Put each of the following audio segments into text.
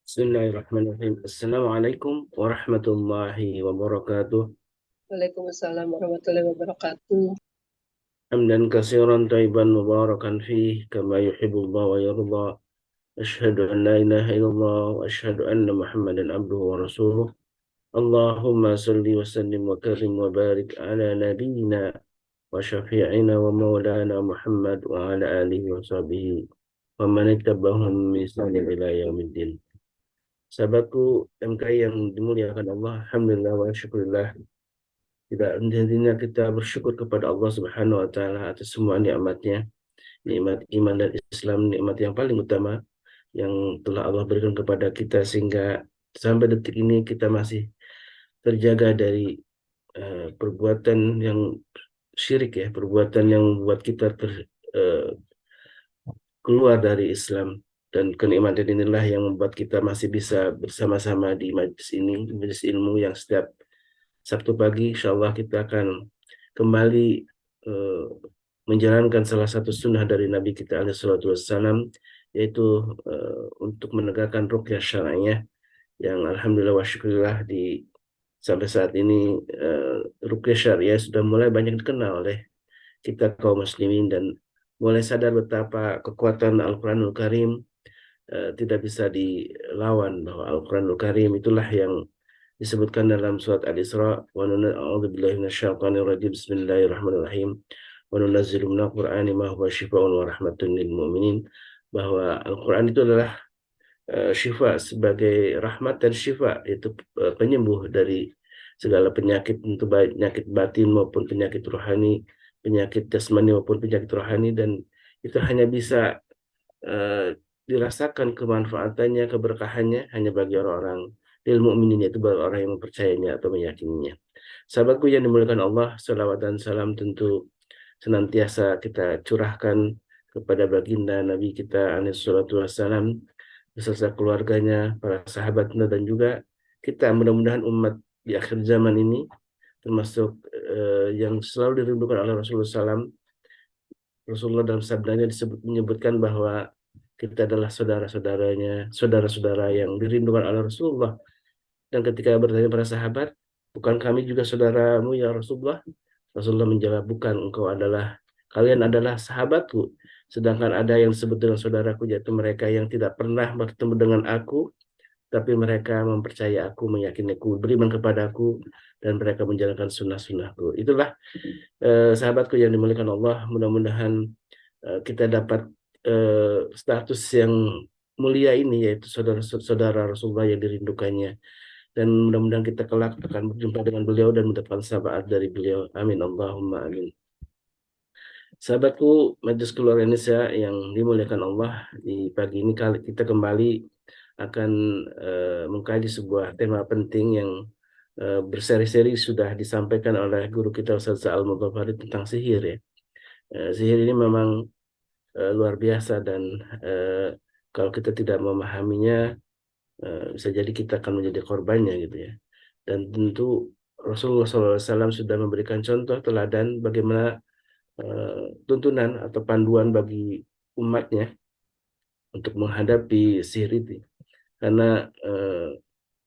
Bismillahirrahmanirrahim. Assalamualaikum warahmatullahi wabarakatuh. Waalaikumsalam warahmatullahi wabarakatuh. Hamdan katsiran thayyiban mubarakan fih kama yuhibbullah wa yarda. Asyhadu an la ilaha illallah wa asyhadu anna Muhammadan abduhu wa rasuluh. Allahumma salli wa sallim wa karim wa barik ala nabiyyina wa syafi'ina wa maulana Muhammad wa ala alihi wa sahbihi wa man ittaba'ahum bi ihsan ila yaumiddin. Sahabatku MKI yang dimuliakan Allah, alhamdulillah wa syukurillah. Tidak henti-hentinya kita bersyukur kepada Allah Subhanahu wa taala atas semua nikmatnya, nikmat iman dan Islam, nikmat yang paling utama yang telah Allah berikan kepada kita sehingga sampai detik ini kita masih terjaga dari perbuatan yang syirik ya, perbuatan yang membuat kita keluar dari Islam, dan kenikmatan inilah yang membuat kita masih bisa bersama-sama di majlis ini, majlis ilmu yang setiap Sabtu pagi insya Allah kita akan kembali eh, menjalankan salah satu sunnah dari Nabi kita alaihi salatu wassalam, yaitu untuk menegakkan ruqyah syar'iyah yang alhamdulillah wa syukurillah di sampai saat ini ruqyah syariah sudah mulai banyak dikenal oleh kita kaum muslimin dan mulai sadar betapa kekuatan Al-Quranul Karim tidak bisa dilawan, bahwa Al-Quranul Karim itulah yang disebutkan dalam surat Al-Isra, wa a'udzubillahi minasyaitonir rajim, bismillahirrahmanirrahim, wa nunazzilu minal qur'ani ma huwa syifaa'un wa rahmatun lil mu'minin, bahwa Al-Quran itu adalah syifa, sebagai rahmat dan syifa, itu penyembuh dari segala penyakit, untuk baik penyakit batin maupun penyakit rohani, penyakit jasmani maupun penyakit rohani, dan itu hanya bisa eh, dirasakan kemanfaatannya, keberkahannya hanya bagi orang-orang lil mukminin, yaitu bagi orang yang mempercayainya atau meyakininya. Sahabatku yang dimuliakan Allah, salawat dan salam tentu senantiasa kita curahkan kepada baginda Nabi kita alaihi salatu wassalam beserta keluarganya, para sahabatnya, dan juga kita, mudah-mudahan umat di akhir zaman ini termasuk yang selalu dirindukan oleh Rasulullah SAW. Rasulullah dalam sabdanya menyebutkan bahwa kita adalah saudara-saudaranya, saudara-saudara yang dirindukan oleh Rasulullah. Dan ketika bertanya para sahabat, bukan kami juga saudaramu ya Rasulullah? Rasulullah menjawab, bukan, kalian adalah sahabatku. Sedangkan ada yang disebut dengan saudaraku, yaitu mereka yang tidak pernah bertemu dengan aku, tapi mereka mempercayai aku, meyakini aku, beriman kepadaku, dan mereka menjalankan sunnah-sunnahku. Itulah sahabatku yang dimuliakan Allah, mudah-mudahan kita dapat status yang mulia ini, yaitu saudara-saudara Rasulullah yang dirindukannya. Dan mudah-mudahan kita kelak akan berjumpa dengan beliau dan mendapatkan syafaat dari beliau. Amin. Allahumma amin. Sahabatku Majelis Keluarga Indonesia yang dimuliakan Allah, di pagi ini kali kita kembali akan mengkaji sebuah tema penting yang berseri-seri sudah disampaikan oleh guru kita Ustaz Al-Mudhafari tentang sihir ya. Sihir ini memang luar biasa, dan kalau kita tidak memahaminya bisa jadi kita akan menjadi korbannya gitu ya. Dan tentu Rasulullah SAW sudah memberikan contoh teladan bagaimana tuntunan atau panduan bagi umatnya untuk menghadapi sihir itu. Karena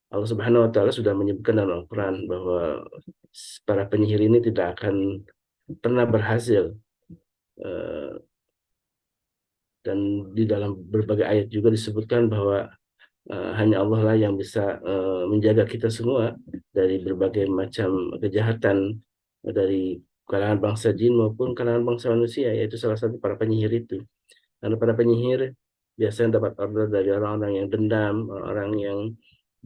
Allah Subhanahu wa taala sudah menyebutkan dalam Al-Qur'an bahwa para penyihir ini tidak akan pernah berhasil. Eh, dan di dalam berbagai ayat juga disebutkan bahwa hanya Allah lah yang bisa menjaga kita semua dari berbagai macam kejahatan dari kalangan bangsa jin maupun kalangan bangsa manusia, yaitu salah satu para penyihir itu. Karena para penyihir biasanya dapat order dari orang-orang yang dendam, orang yang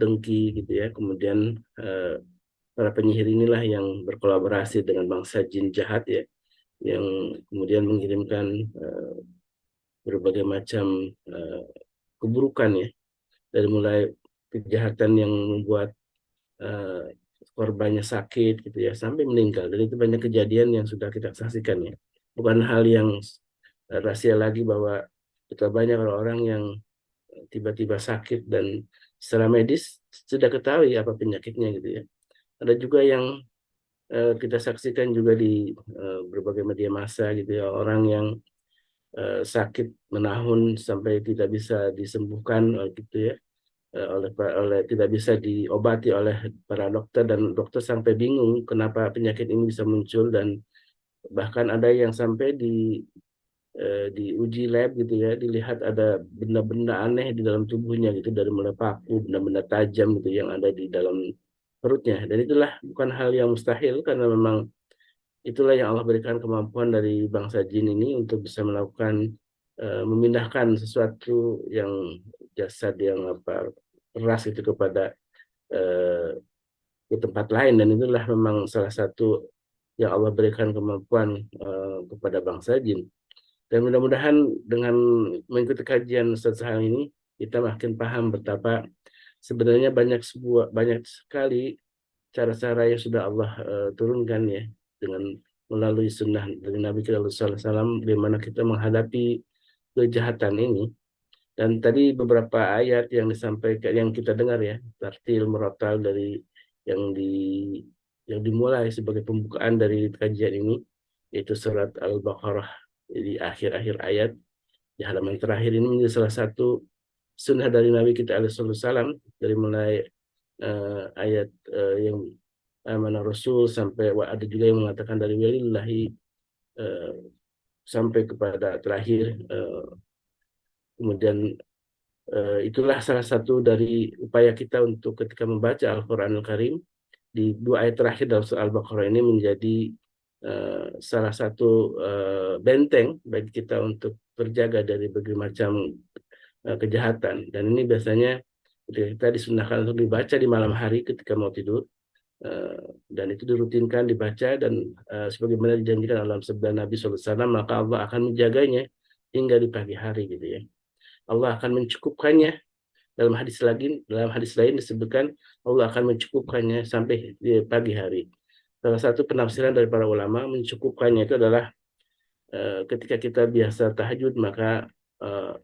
dengki gitu ya. Kemudian para penyihir inilah yang berkolaborasi dengan bangsa jin jahat ya, yang kemudian mengirimkan berbagai macam eh, keburukan ya, dari mulai kejahatan yang membuat eh, korbannya sakit gitu ya sampai meninggal. Dan itu banyak kejadian yang sudah kita saksikan ya. Bukan hal yang rahasia lagi bahwa kita banyak orang-orang yang tiba-tiba sakit dan secara medis sudah ketahui apa penyakitnya gitu ya. Ada juga yang kita saksikan juga di berbagai media massa gitu ya, orang yang sakit menahun sampai tidak bisa disembuhkan gitu ya. oleh tidak bisa diobati oleh para dokter, dan dokter sampai bingung kenapa penyakit ini bisa muncul, dan bahkan ada yang sampai diuji lab gitu ya, dilihat ada benda-benda aneh di dalam tubuhnya gitu, dari mulai paku, benda-benda tajam gitu yang ada di dalam perutnya. Dan itulah bukan hal yang mustahil, karena memang itulah yang Allah berikan kemampuan dari bangsa jin ini untuk bisa melakukan memindahkan sesuatu yang jasad yang apa keras itu kepada eh, ke tempat lain, dan itulah memang salah satu yang Allah berikan kemampuan kepada bangsa jin. Dan mudah-mudahan dengan mengikuti kajian Ustaz Sahal ini, kita makin paham betapa sebenarnya banyak sekali cara-cara yang sudah Allah turunkan ya, dengan melalui sunnah dari Nabi kita Sallallahu Alaihi Wasallam, bagaimana kita menghadapi kejahatan ini. Dan tadi beberapa ayat yang disampaikan, yang kita dengar ya, tartil merotal dari yang di yang dimulai sebagai pembukaan dari kajian ini, yaitu surat Al-Baqarah di akhir-akhir ayat di halaman terakhir ini, menjadi salah satu sunnah dari Nabi kita Alaihissalam, dari mulai ayat yang amanah Rasul sampai ada juga yang mengatakan dari walillahi eh, sampai kepada terakhir. Kemudian itulah salah satu dari upaya kita untuk ketika membaca Al-Quranul Karim, di dua ayat terakhir dalam surah Al-Baqarah ini menjadi salah satu benteng bagi kita untuk terjaga dari berbagai macam kejahatan. Dan ini biasanya ketika kita disunahkan untuk dibaca di malam hari ketika mau tidur, eh, dan itu dirutinkan dibaca, dan sebagaimana dijanjikan dalam sabda Nabi SAW, maka Allah akan menjaganya hingga di pagi hari gitu ya. Allah akan mencukupkannya. Dalam hadis lain disebutkan Allah akan mencukupkannya sampai di pagi hari. Salah satu penafsiran dari para ulama, mencukupkannya itu adalah ketika kita biasa tahajud, maka eh,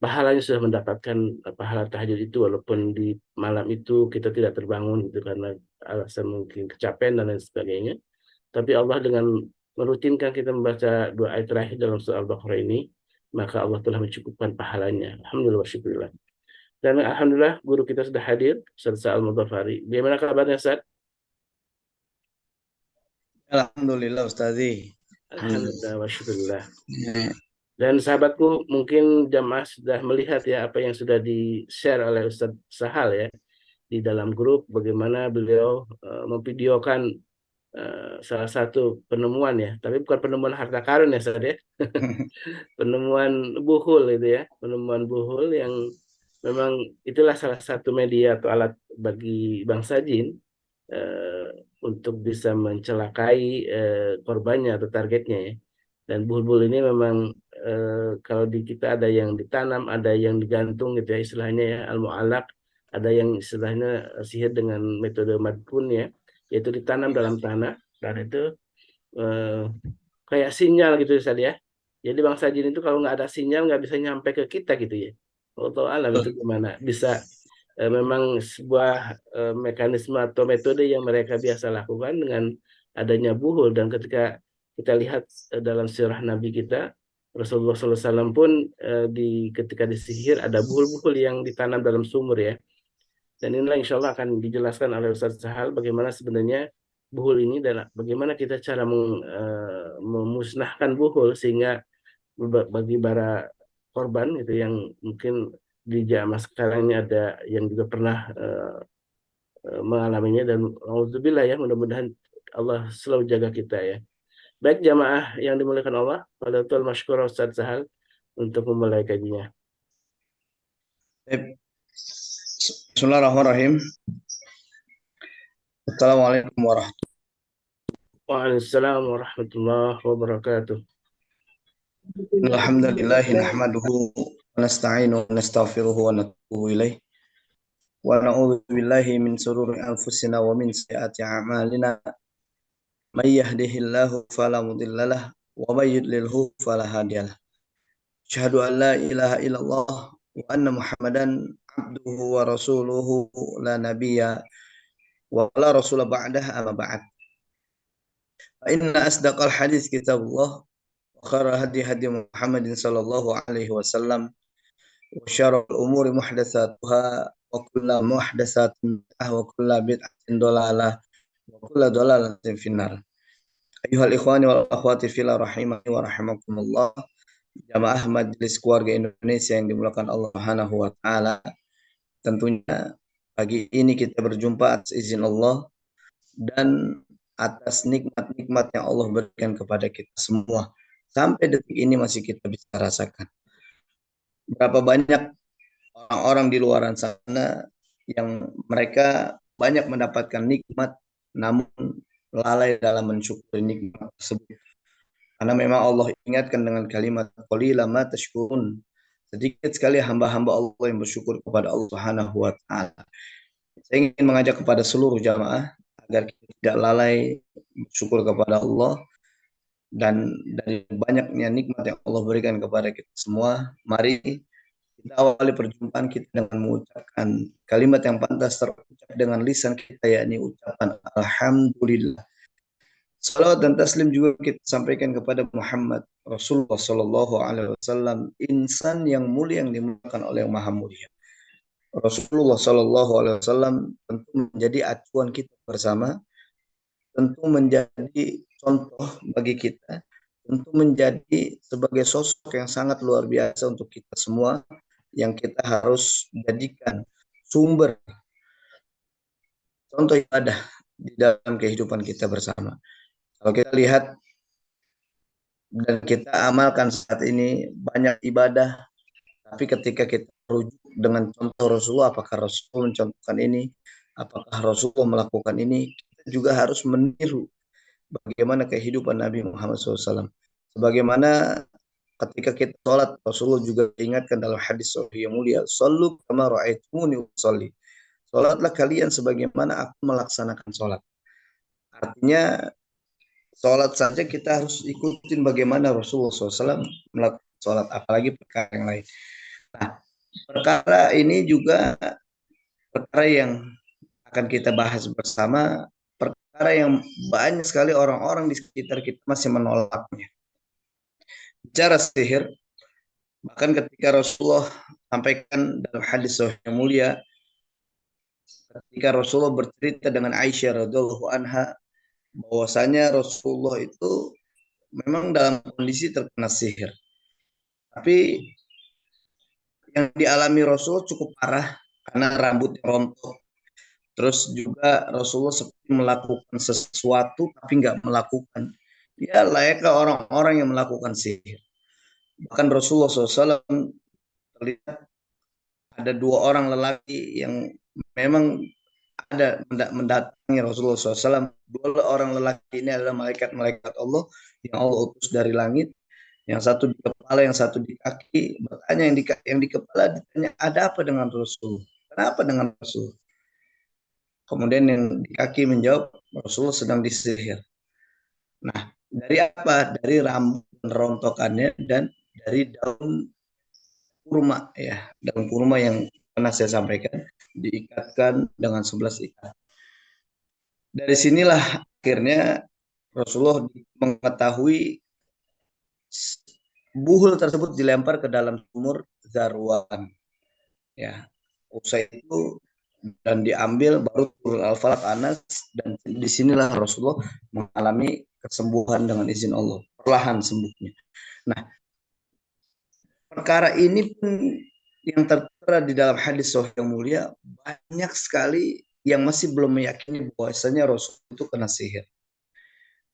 pahalanya sudah mendapatkan pahala tahajud itu, walaupun di malam itu kita tidak terbangun gitu karena alasan mungkin kecapean dan lain sebagainya. Tapi Allah dengan merutinkan kita membaca dua ayat terakhir dalam surah Al-Baqarah ini, maka Allah telah mencukupkan pahalanya. Alhamdulillah wa syukurillah. Dan alhamdulillah guru kita sudah hadir, Ustaz Sa'al Mudhafari. Bagaimana kabarnya, Ustaz? Alhamdulillah Ustazi. Alhamdulillah wa syukurillah. Dan sahabatku, mungkin jamaah sudah melihat ya apa yang sudah di-share oleh Ustaz Sahal ya di dalam grup, bagaimana beliau memvideokan salah satu penemuan ya, tapi bukan penemuan harta karun ya Ustaz ya. Penemuan buhul itu ya, penemuan buhul yang memang itulah salah satu media atau alat bagi bangsa jin eh, untuk bisa mencelakai korbannya atau targetnya ya. Dan buhul-buhul ini memang kalau di kita ada yang ditanam, ada yang digantung gitu ya istilahnya ya, al-mu'allaq, ada yang istilahnya sihir dengan metode madkun ya, yaitu ditanam dalam tanah, dan itu eh, kayak sinyal gitu Ustaz ya. Jadi bangsa jin itu kalau nggak ada sinyal nggak bisa nyampe ke kita gitu ya. Allah alam itu gimana? Bisa memang sebuah mekanisme atau metode yang mereka biasa lakukan dengan adanya buhul. Dan ketika kita lihat dalam sirah Nabi kita, Rasulullah SAW pun ketika disihir ada buhul-buhul yang ditanam dalam sumur ya. Dan inilah insya Allah akan dijelaskan oleh Ustaz Sahal bagaimana sebenarnya buhul ini, dan bagaimana kita cara memusnahkan buhul sehingga bagi para korban itu yang mungkin di zaman sekarang ini ada yang juga pernah mengalaminya, dan alhamdulillah ya, mudah-mudahan Allah selalu jaga kita ya. Baik jamaah yang dimuliakan Allah, pada Tuhan masykur Ustaz Sahal untuk memulai kajinya. Bismillahirrahmanirrahim. Assalamualaikum warahmatullahi Waalaikumsalam warahmatullahi wabarakatuh. wabarakatuh. Alhamdulillah nahmaduhu wa nasta'inuhu wa nastaghfiruhu wa natubu ilaih. Wa na'udzu billahi min shururi anfusina wa min sayyiati a'malina. May yahdihillahu fala mudhillalah wa may yudlilhu fala hadiyalah. Asyhadu an la ilaha illallah wa anna Muhammadan abduhu wa rasuluhu la nabiyya wa la rasula ba'dah amma ba'd. Inna asdaqal hadis kitabullah wa khairal hadi hadi Muhammadin sallallahu alaihi wasallam وشر الأمور محدثاتها وكل محدثات بدعة وكل بدعة ضلالة وكل ضلالة في النار. أيها الإخوان والأخوات في الله rahimani wa rahimakumullah. Jamaah Majelis Keluarga Indonesia yang dimuliakan Allah Subhanahu wa taala. Tentunya pagi ini kita berjumpa atas izin Allah dan atas nikmat-nikmat yang Allah berikan kepada kita semua. Sampai detik ini masih kita bisa rasakan. Berapa banyak orang-orang di luar sana yang mereka banyak mendapatkan nikmat namun lalai dalam mensyukuri nikmat tersebut. Karena memang Allah ingatkan dengan kalimat qalila ma tashkurun. Sedikit sekali hamba-hamba Allah yang bersyukur kepada Allah Subhanahu wa taala. Saya ingin mengajak kepada seluruh jamaah agar kita tidak lalai bersyukur kepada Allah, dan dari banyaknya nikmat yang Allah berikan kepada kita semua, mari kita awali perjumpaan kita dengan mengucapkan kalimat yang pantas terucap dengan lisan kita, yakni ucapan Alhamdulillah. Salawat dan taslim juga kita sampaikan kepada Muhammad Rasulullah Sallallahu Alaihi Wasallam, insan yang mulia yang dimuliakan oleh yang Maha Mulia. Rasulullah Sallallahu Alaihi Wasallam tentu menjadi acuan kita bersama, tentu menjadi contoh bagi kita, tentu menjadi sebagai sosok yang sangat luar biasa untuk kita semua, yang kita harus jadikan sumber contoh ibadah di dalam kehidupan kita bersama. Kalau kita lihat dan kita amalkan saat ini banyak ibadah, tapi ketika kita rujuk dengan contoh Rasulullah, apakah Rasulullah mencontohkan ini, apakah Rasulullah melakukan ini, kita juga harus meniru bagaimana kehidupan Nabi Muhammad SAW. Sebagaimana ketika kita sholat, Rasulullah juga ingatkan dalam hadis sahih yang mulia, "Shallu kama ra'aitumuni usolli." Sholatlah kalian sebagaimana aku melaksanakan sholat. Artinya sholat saja kita harus ikutin bagaimana Rasulullah SAW melakukan sholat, apalagi perkara yang lain. Nah, perkara ini juga perkara yang akan kita bahas bersama, perkara yang banyak sekali orang-orang di sekitar kita masih menolaknya. Bicara sihir, bahkan ketika Rasulullah sampaikan dalam hadis sahih yang mulia, ketika Rasulullah bercerita dengan Aisyah radhiyallahu anha, bahwasanya Rasulullah itu memang dalam kondisi terkena sihir. Tapi yang dialami Rasul cukup parah karena rambutnya rontok. Terus juga Rasulullah seperti melakukan sesuatu tapi nggak melakukan. Ya layaknya orang-orang yang melakukan sihir. Bahkan Rasulullah SAW terlihat ada dua orang lelaki yang memang ada mendatangi Rasulullah SAW. Dua orang lelaki ini adalah malaikat-malaikat Allah yang Allah utus dari langit. Yang satu di kepala, yang satu di kaki. Bertanya yang di kepala ditanya, ada apa dengan Rasul? Kenapa dengan Rasul? Kemudian yang di kaki menjawab, Rasulullah sedang disihir. Nah, dari apa? Dari rambut rontokannya dan dari daun kurma, ya, daun kurma yang pernah saya sampaikan, diikatkan dengan 11 ikat. Dari sinilah akhirnya Rasulullah mengetahui buhul tersebut dilempar ke dalam sumur Zarwan. Ya, usai itu dan diambil baru turun Al-Falaq Anas, dan disinilah Rasulullah mengalami kesembuhan dengan izin Allah, perlahan sembuhnya. Nah, perkara ini pun yang tertera di dalam hadis sahih yang mulia, banyak sekali yang masih belum meyakini bahwasanya Rasul itu kena sihir.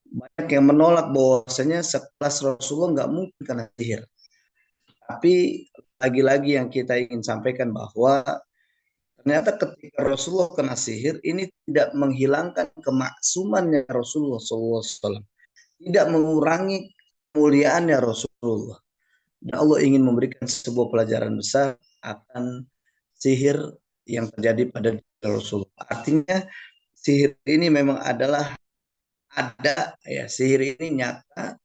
Banyak yang menolak bahwasanya sekelas Rasulullah nggak mungkin kena sihir. Tapi lagi-lagi yang kita ingin sampaikan bahwa ternyata ketika Rasulullah kena sihir, ini tidak menghilangkan kemaksumannya Rasulullah SAW. Tidak mengurangi kemuliaannya Rasulullah. Dan Allah ingin memberikan sebuah pelajaran besar akan sihir yang terjadi pada Rasulullah. Artinya sihir ini memang adalah ada, ya, sihir ini nyata,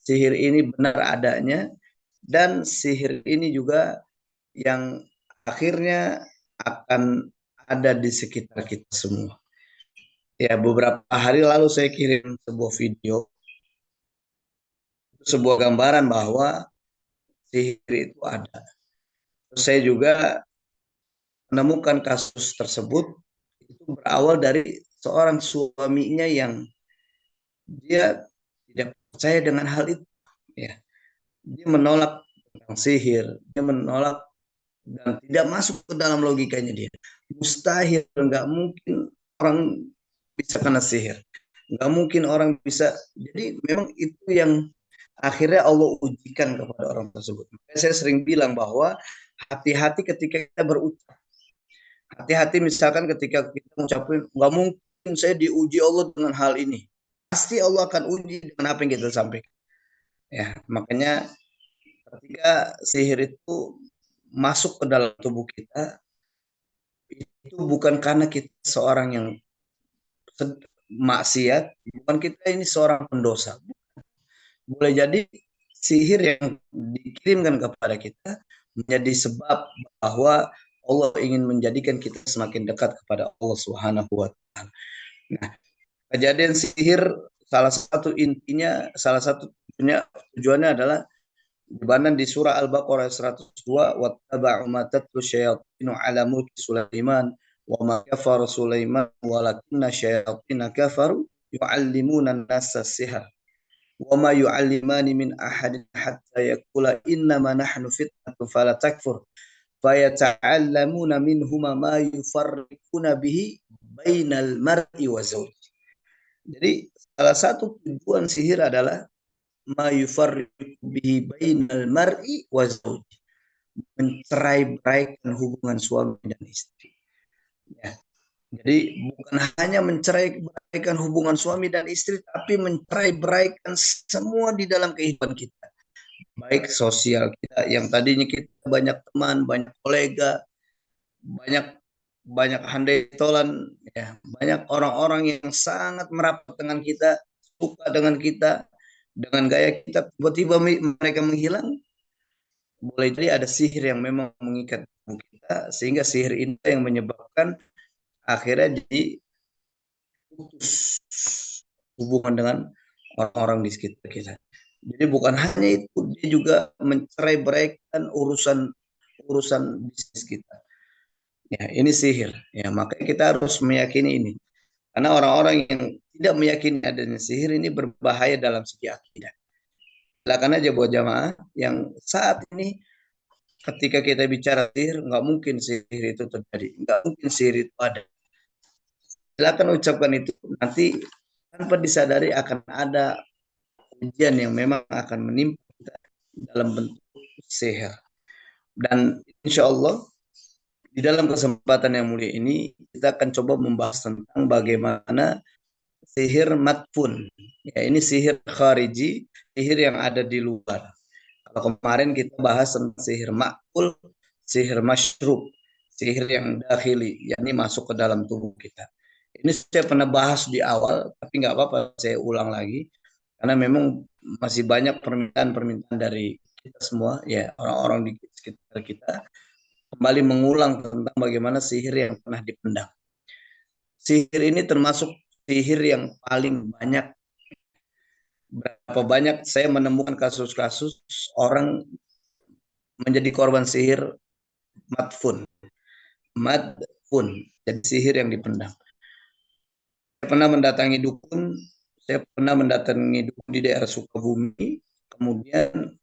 sihir ini benar adanya, dan sihir ini juga yang akhirnya akan ada di sekitar kita semua. Ya, beberapa hari lalu saya kirim sebuah video, sebuah gambaran bahwa sihir itu ada. Saya juga menemukan kasus tersebut itu berawal dari seorang suaminya yang dia tidak percaya dengan hal itu, ya. Dia menolak tentang sihir, dia menolak dan tidak masuk ke dalam logikanya dia. Mustahil, nggak mungkin orang bisa kena sihir, nggak mungkin orang bisa. Jadi memang itu yang akhirnya Allah ujikan kepada orang tersebut. Makanya saya sering bilang bahwa hati-hati ketika kita berucap. Hati-hati misalkan ketika kita mengucapkan, nggak mungkin saya diuji Allah dengan hal ini. Pasti Allah akan uji dengan apa yang kita sampaikan. Ya, makanya ketika sihir itu masuk ke dalam tubuh kita, itu bukan karena kita seorang yang maksiat, bukan kita ini seorang pendosa. Boleh jadi sihir yang dikirimkan kepada kita menjadi sebab bahwa Allah ingin menjadikan kita semakin dekat kepada Allah Subhanahu wa taala. Nah, kejadian sihir salah satu intinya, salah satu tujuannya adalah di surah Al-Baqarah 102, wattaba'u ma tatlu syayatinu ala mulki Sulaiman wa ma kafara Sulaiman walakinna syayatina kafaru yu'allimuna an-nasa sihr wa ma yu'allimani min ahadin hatta yaqula innama nahnu fitnatun fala takfur fayata'allamuna minhuma ma yufarriquna bihi bainal mar'i wa zawji. Jadi salah satu tujuan sihir adalah ma yufarriqu bihi bainal mar'i wa zawji, mencerai-beraikan hubungan suami dan istri. Ya. Jadi bukan hanya mencerai-beraikan hubungan suami dan istri, tapi mencerai-beraikan semua di dalam kehidupan kita. Baik sosial kita, yang tadinya kita banyak teman, banyak kolega, banyak handai tolan, ya, banyak orang-orang yang sangat merapat dengan kita, suka dengan kita, dengan gaya kita, tiba-tiba mereka menghilang. Boleh jadi ada sihir yang memang mengikat kita, sehingga sihir ini yang menyebabkan akhirnya jadi putus hubungan dengan orang-orang di sekitar kita. Jadi bukan hanya itu, dia juga mencerai-beraikan urusan bisnis kita. Ya, ini sihir. Ya, makanya kita harus meyakini ini. Karena orang-orang yang tidak meyakini adanya sihir ini berbahaya dalam segi akidah. Silakan aja buat jamaah yang saat ini ketika kita bicara sihir, nggak mungkin sihir itu terjadi, nggak mungkin sihir itu ada. Silakan ucapkan itu, nanti tanpa disadari akan ada ujian yang memang akan menimpa kita dalam bentuk sihir. Dan insya Allah di dalam kesempatan yang mulia ini kita akan coba membahas tentang bagaimana sihir matfun. Ya, ini sihir khariji, sihir yang ada di luar. Kalau kemarin kita bahas tentang sihir makul, sihir masyrub, sihir yang dakhili, yakni masuk ke dalam tubuh kita. Ini saya pernah bahas di awal, tapi nggak apa-apa saya ulang lagi, karena memang masih banyak permintaan-permintaan dari kita semua, ya orang-orang di sekitar kita, kembali mengulang tentang bagaimana sihir yang pernah dipendam. Sihir ini termasuk sihir yang paling banyak. Berapa banyak saya menemukan kasus-kasus orang menjadi korban sihir madfun. Madfun, jadi sihir yang dipendam. Saya pernah mendatangi dukun di daerah Sukabumi, kemudian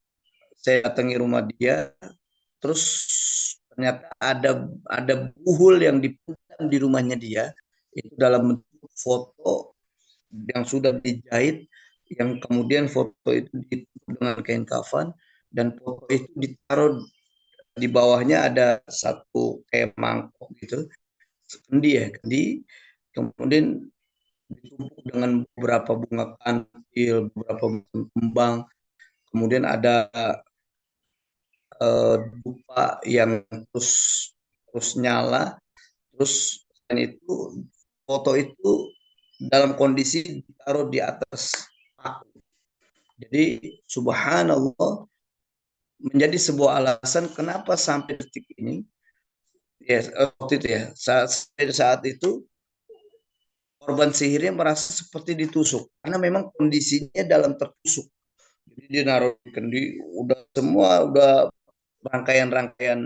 saya datangi rumah dia, terus ternyata ada buhul yang dipendam di rumahnya dia, itu dalam bentuk foto yang sudah dijahit, yang kemudian foto itu ditutup dengan kain kafan, dan foto itu ditaruh di bawahnya ada satu kayak mangkok gitu, kendi, kemudian ditumpuk dengan beberapa bunga kantil, beberapa kembang, kemudian ada dupa yang terus nyala, terus itu foto itu dalam kondisi ditaruh di atas paku. Jadi subhanallah, menjadi sebuah alasan kenapa sampai detik ini, ya waktu itu ya, saat itu korban sihirnya merasa seperti ditusuk, karena memang kondisinya dalam tertusuk. Jadi dia naruh kendi, udah semua udah rangkaian-rangkaian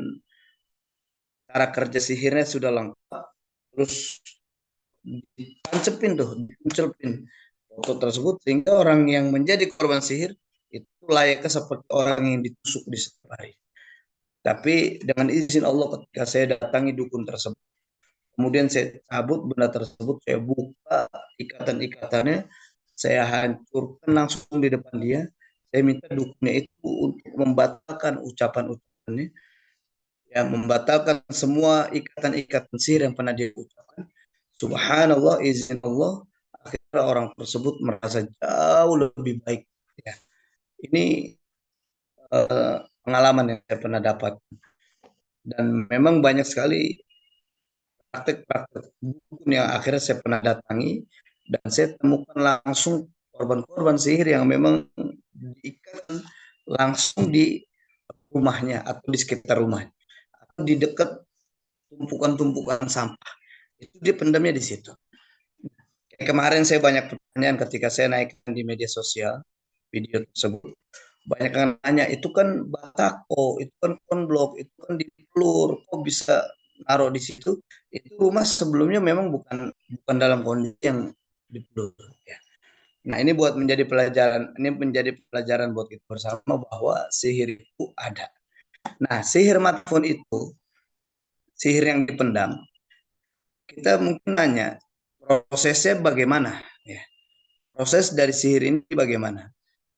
cara kerja sihirnya sudah lengkap, terus ditancepin tuh, dipuncelpin foto tersebut sehingga orang yang menjadi korban sihir itu layaknya seperti orang yang ditusuk di setiap hari. Tapi dengan izin Allah ketika saya datangi dukun tersebut, kemudian saya cabut benda tersebut, saya buka ikatan-ikatannya, saya hancurkan langsung di depan dia. Saya minta dukunnya itu untuk membatalkan ucapan-ucapannya, ya, membatalkan semua ikatan-ikatan sihir yang pernah dia ucapkan. Subhanallah, izin Allah, akhirnya orang tersebut merasa jauh lebih baik. Ya. Ini pengalaman yang saya pernah dapat. Dan memang banyak sekali praktek-praktek dukun yang akhirnya saya pernah datangi dan saya temukan langsung korban-korban sihir yang memang diikat langsung di rumahnya atau di sekitar rumahnya atau di dekat tumpukan-tumpukan sampah. Itu dia pendamnya di situ. Kayak kemarin saya banyak pertanyaan ketika saya naikkan di media sosial video tersebut. Banyak yang nanya, itu kan batako, itu kan konblok, itu kan dipelur, kok bisa naruh di situ? Itu rumah sebelumnya memang bukan dalam kondisi yang dipelur. Ya. Nah, ini menjadi pelajaran buat kita bersama bahwa sihir itu ada. Nah, sihir matfun itu, sihir yang dipendam, kita mungkin nanya, prosesnya bagaimana? Ya. Proses dari sihir ini bagaimana?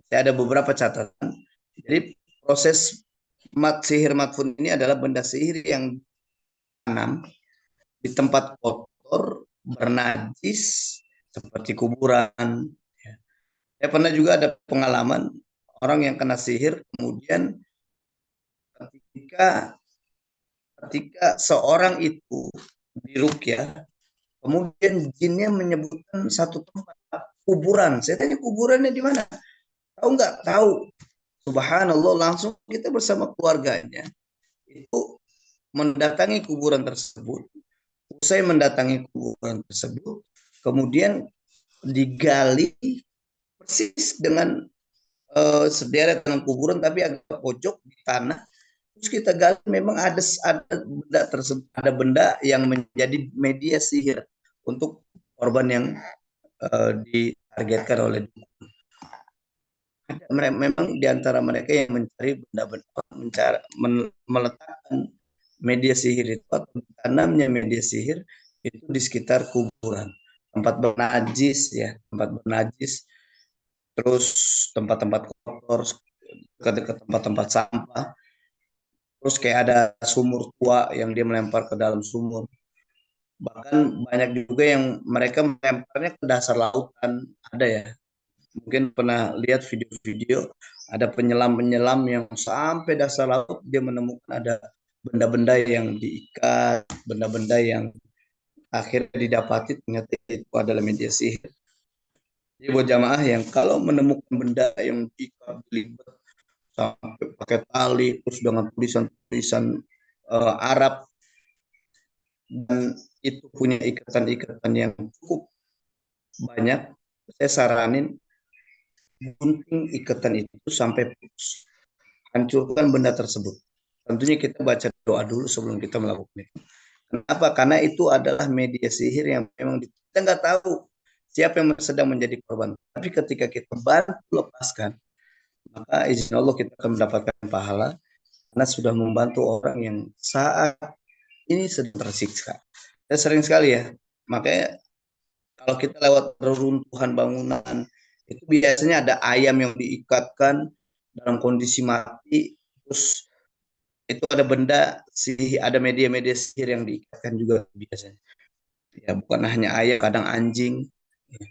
Saya ada beberapa catatan. Jadi proses sihir matfun ini adalah benda sihir yang ditanam di tempat kotor, bernajis, seperti kuburan. Saya pernah juga ada pengalaman orang yang kena sihir, kemudian ketika seorang itu diruqyah, kemudian jinnya menyebutkan satu tempat kuburan. Saya tanya, kuburannya di mana? Tahu nggak? Tahu. Subhanallah, langsung kita bersama keluarganya itu mendatangi kuburan tersebut. Usai mendatangi kuburan tersebut, kemudian digali persis dengan sederet dengan kuburan, tapi agak pojok di tanah. Terus kita gali, memang ada benda tersebut, ada benda yang menjadi media sihir untuk korban yang ditargetkan oleh dukun. Memang di antara mereka yang mencari benda-benda, meletakkan media sihir itu atau tanamnya media sihir itu di sekitar kuburan, tempat bernajis, ya, tempat bernajis, terus tempat-tempat kotor, ke tempat-tempat sampah, terus kayak ada sumur tua yang dia melempar ke dalam sumur. Bahkan banyak juga yang mereka melemparnya ke dasar lautan, ada ya. Mungkin pernah lihat video-video ada penyelam-penyelam yang sampai dasar laut dia menemukan ada benda-benda yang diikat, benda-benda yang akhirnya didapati ternyata itu adalah media sihir. Jadi buat jamaah yang kalau menemukan benda yang diikat, dilibat sampai pakai tali, terus dengan tulisan-tulisan Arab, dan itu punya ikatan-ikatan yang cukup banyak, saya saranin gunting ikatan itu sampai putus, hancurkan benda tersebut. Tentunya kita baca doa dulu sebelum kita melakukan itu. Kenapa? Karena itu adalah media sihir yang memang kita nggak tahu siapa yang sedang menjadi korban. Tapi ketika kita bantu lepaskan, maka izin Allah kita akan mendapatkan pahala karena sudah membantu orang yang saat ini sedang tersiksa. Dan sering sekali ya, makanya kalau kita lewat reruntuhan bangunan, itu biasanya ada ayam yang diikatkan dalam kondisi mati, terus itu ada benda sihir, ada media-media sihir yang diikatkan juga biasanya. Ya, bukan hanya ayam, kadang anjing. Ya.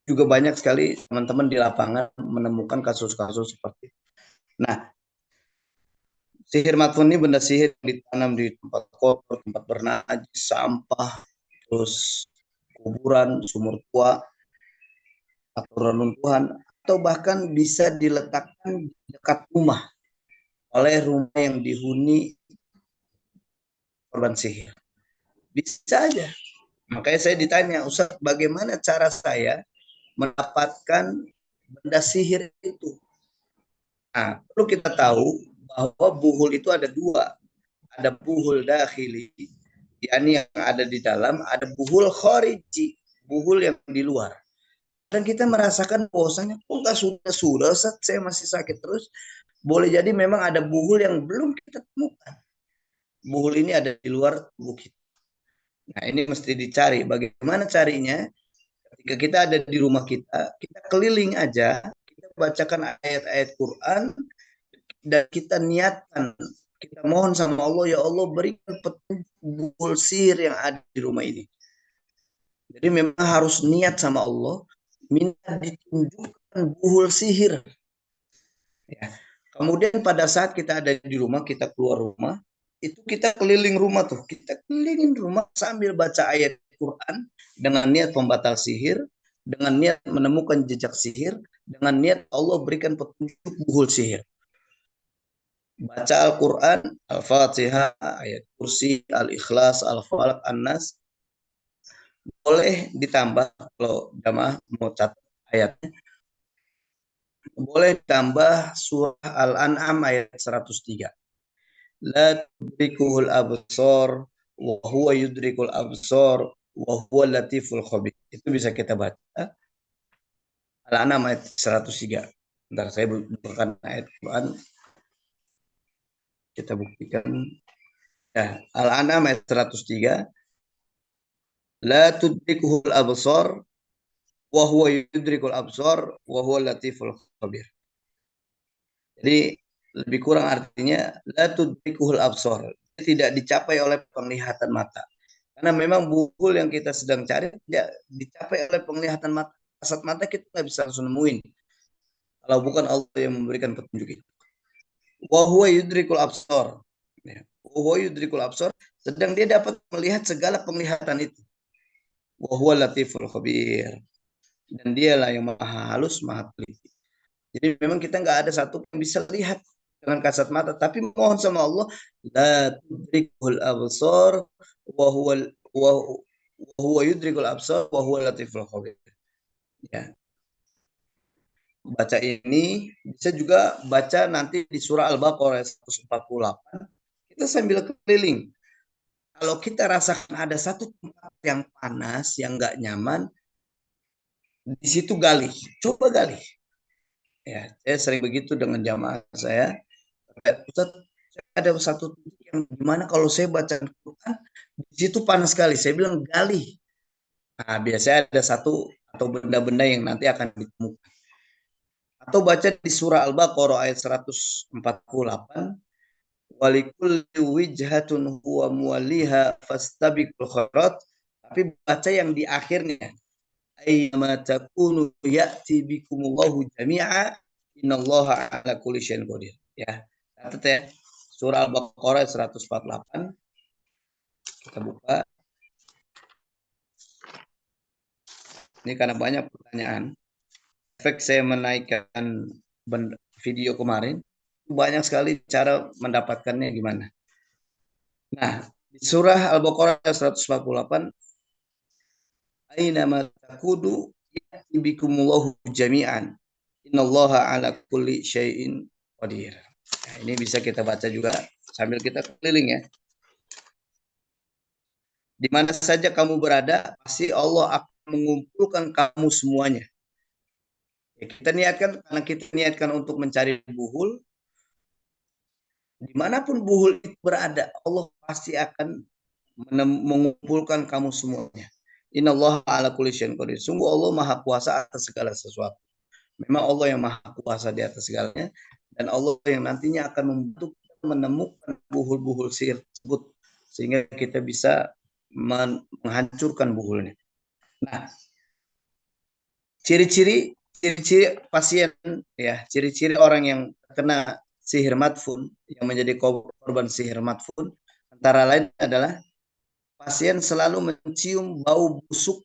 Juga banyak sekali teman-teman di lapangan menemukan kasus-kasus seperti itu. Nah, sihir matfun ini benda sihir yang ditanam di tempat kotor, tempat bernajis, sampah, terus kuburan, sumur tua, atau reruntuhan, atau bahkan bisa diletakkan di dekat rumah oleh rumah yang dihuni korban sihir. Bisa aja. Makanya saya ditanya, Ustaz, bagaimana cara saya mendapatkan benda sihir itu? Nah, perlu kita tahu bahwa buhul itu ada dua. ada buhul dakhili, yakni yang ada di dalam, ada buhul khariji, buhul yang di luar. Dan kita merasakan bahwasanya kok nggak sudah saya masih sakit terus. Boleh jadi memang ada buhul yang belum kita temukan. Buhul ini ada di luar tubuh kita. Nah, ini mesti dicari. Bagaimana carinya? Ketika kita ada di rumah kita keliling aja, kita bacakan ayat-ayat Quran dan kita niatkan, kita mohon sama Allah, ya Allah berikan petunjuk buhul sihir yang ada di rumah ini. Jadi memang harus niat sama Allah, minta ditunjukkan buhul sihir. Ya. Kemudian pada saat kita ada di rumah, kita keluar rumah, itu kita keliling rumah tuh, kita kelilingin rumah sambil baca ayat Quran dengan niat pembatal sihir, dengan niat menemukan jejak sihir, dengan niat Allah berikan petunjuk buhul sihir. Baca Al-Quran, Al-Fatihah, ayat kursi, Al-Ikhlas, Al-Falaq, An-Nas. Boleh ditambah kalau jamaah mau catat ayatnya. Boleh ditambah surah Al-An'am ayat 103. La tudrikuhul absar wa huwa yudrikul absar wa huwa latiful khabir. Itu bisa kita baca. Al-An'am ayat 103. Bentar saya bukakan ayat Quran. Kita buktikan. Ya, Al-An'am ayat 103. La tudrikuhul absar wa huwa yudrikul absar wa huwa latiful khabir. Jadi lebih kurang artinya la tudrikuhul absar, tidak dicapai oleh penglihatan mata. Karena memang buhul yang kita sedang cari tidak dicapai oleh penglihatan mata. Kasat mata kita nggak bisa langsung nemuin. Kalau bukan Allah yang memberikan petunjuk itu. Wa huwa yudrikul absar. Wa huwa yudrikul absar, sedang dia dapat melihat segala penglihatan itu. Wa huwa latiful khabir. Dan dialah yang maha halus, maha teliti. Jadi memang kita nggak ada satu yang bisa lihat dengan kasat mata, tapi mohon sama Allah, la tudrikul absar wa huwa yudrikul absar wa huwa latiful khabir. Ya. Baca ini bisa juga baca nanti di surah Al-Baqarah 148. Kita sambil keliling. Kalau kita rasakan ada satu tempat yang panas, yang nggak nyaman, di situ gali, coba gali. Ya, saya sering begitu dengan jamaah saya. Ustaz, ada satu titik yang gimana kalau saya baca Quran di situ panas sekali. Saya bilang gali. Nah, biasanya ada satu atau benda-benda yang nanti akan ditemukan. Atau baca di surah Al-Baqarah ayat 148. Walikulli wijhatun huwa muwalliha fastabiqul khairat. Tapi baca yang di akhirnya. Ayyama takunu ya'ti bikumullahu jami'a innallaha ala kulli syai'in qadir. Ya. Catat ya. Surah Al-Baqarah 148. Kita buka. Ini karena banyak pertanyaan. Efek saya menaikkan video kemarin, banyak sekali cara mendapatkannya gimana. Nah, di surah Al-Baqarah 148, aina ma takudu ya'ti bikumullahu jami'an innallaha ala kulli syai'in qadir. Nah, ini bisa kita baca juga sambil kita keliling ya. Di mana saja kamu berada, pasti Allah akan mengumpulkan kamu semuanya. Ya, kita niatkan, karena kita niatkan untuk mencari buhul, dimanapun buhul itu berada, Allah pasti akan mengumpulkan kamu semuanya. Innallaha ala kulli syai'in qadir. Sungguh Allah maha kuasa atas segala sesuatu. Memang Allah yang maha kuasa di atas segalanya, dan Allah yang nantinya akan membantu kita menemukan buhul-buhul sihir tersebut sehingga kita bisa menghancurkan buhulnya. Nah, ciri-ciri pasien ya, ciri-ciri orang yang terkena sihir madfun, yang menjadi korban sihir madfun, antara lain adalah pasien selalu mencium bau busuk,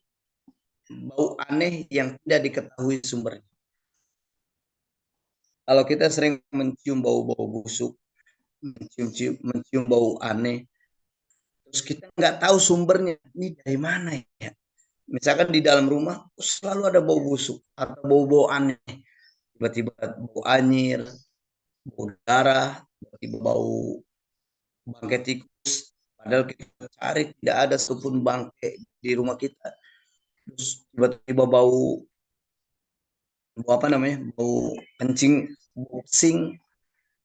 bau aneh yang tidak diketahui sumbernya. Kalau kita sering mencium bau-bau busuk, mencium bau aneh, terus kita nggak tahu sumbernya, ini dari mana ya? Misalkan di dalam rumah selalu ada bau busuk atau bau-bau aneh, tiba-tiba bau anyir, bau darah, tiba-tiba bau bangkai tikus, padahal kita cari tidak ada satupun bangkai di rumah kita. Terus tiba-tiba bau apa namanya, bau kencing, bau pesing.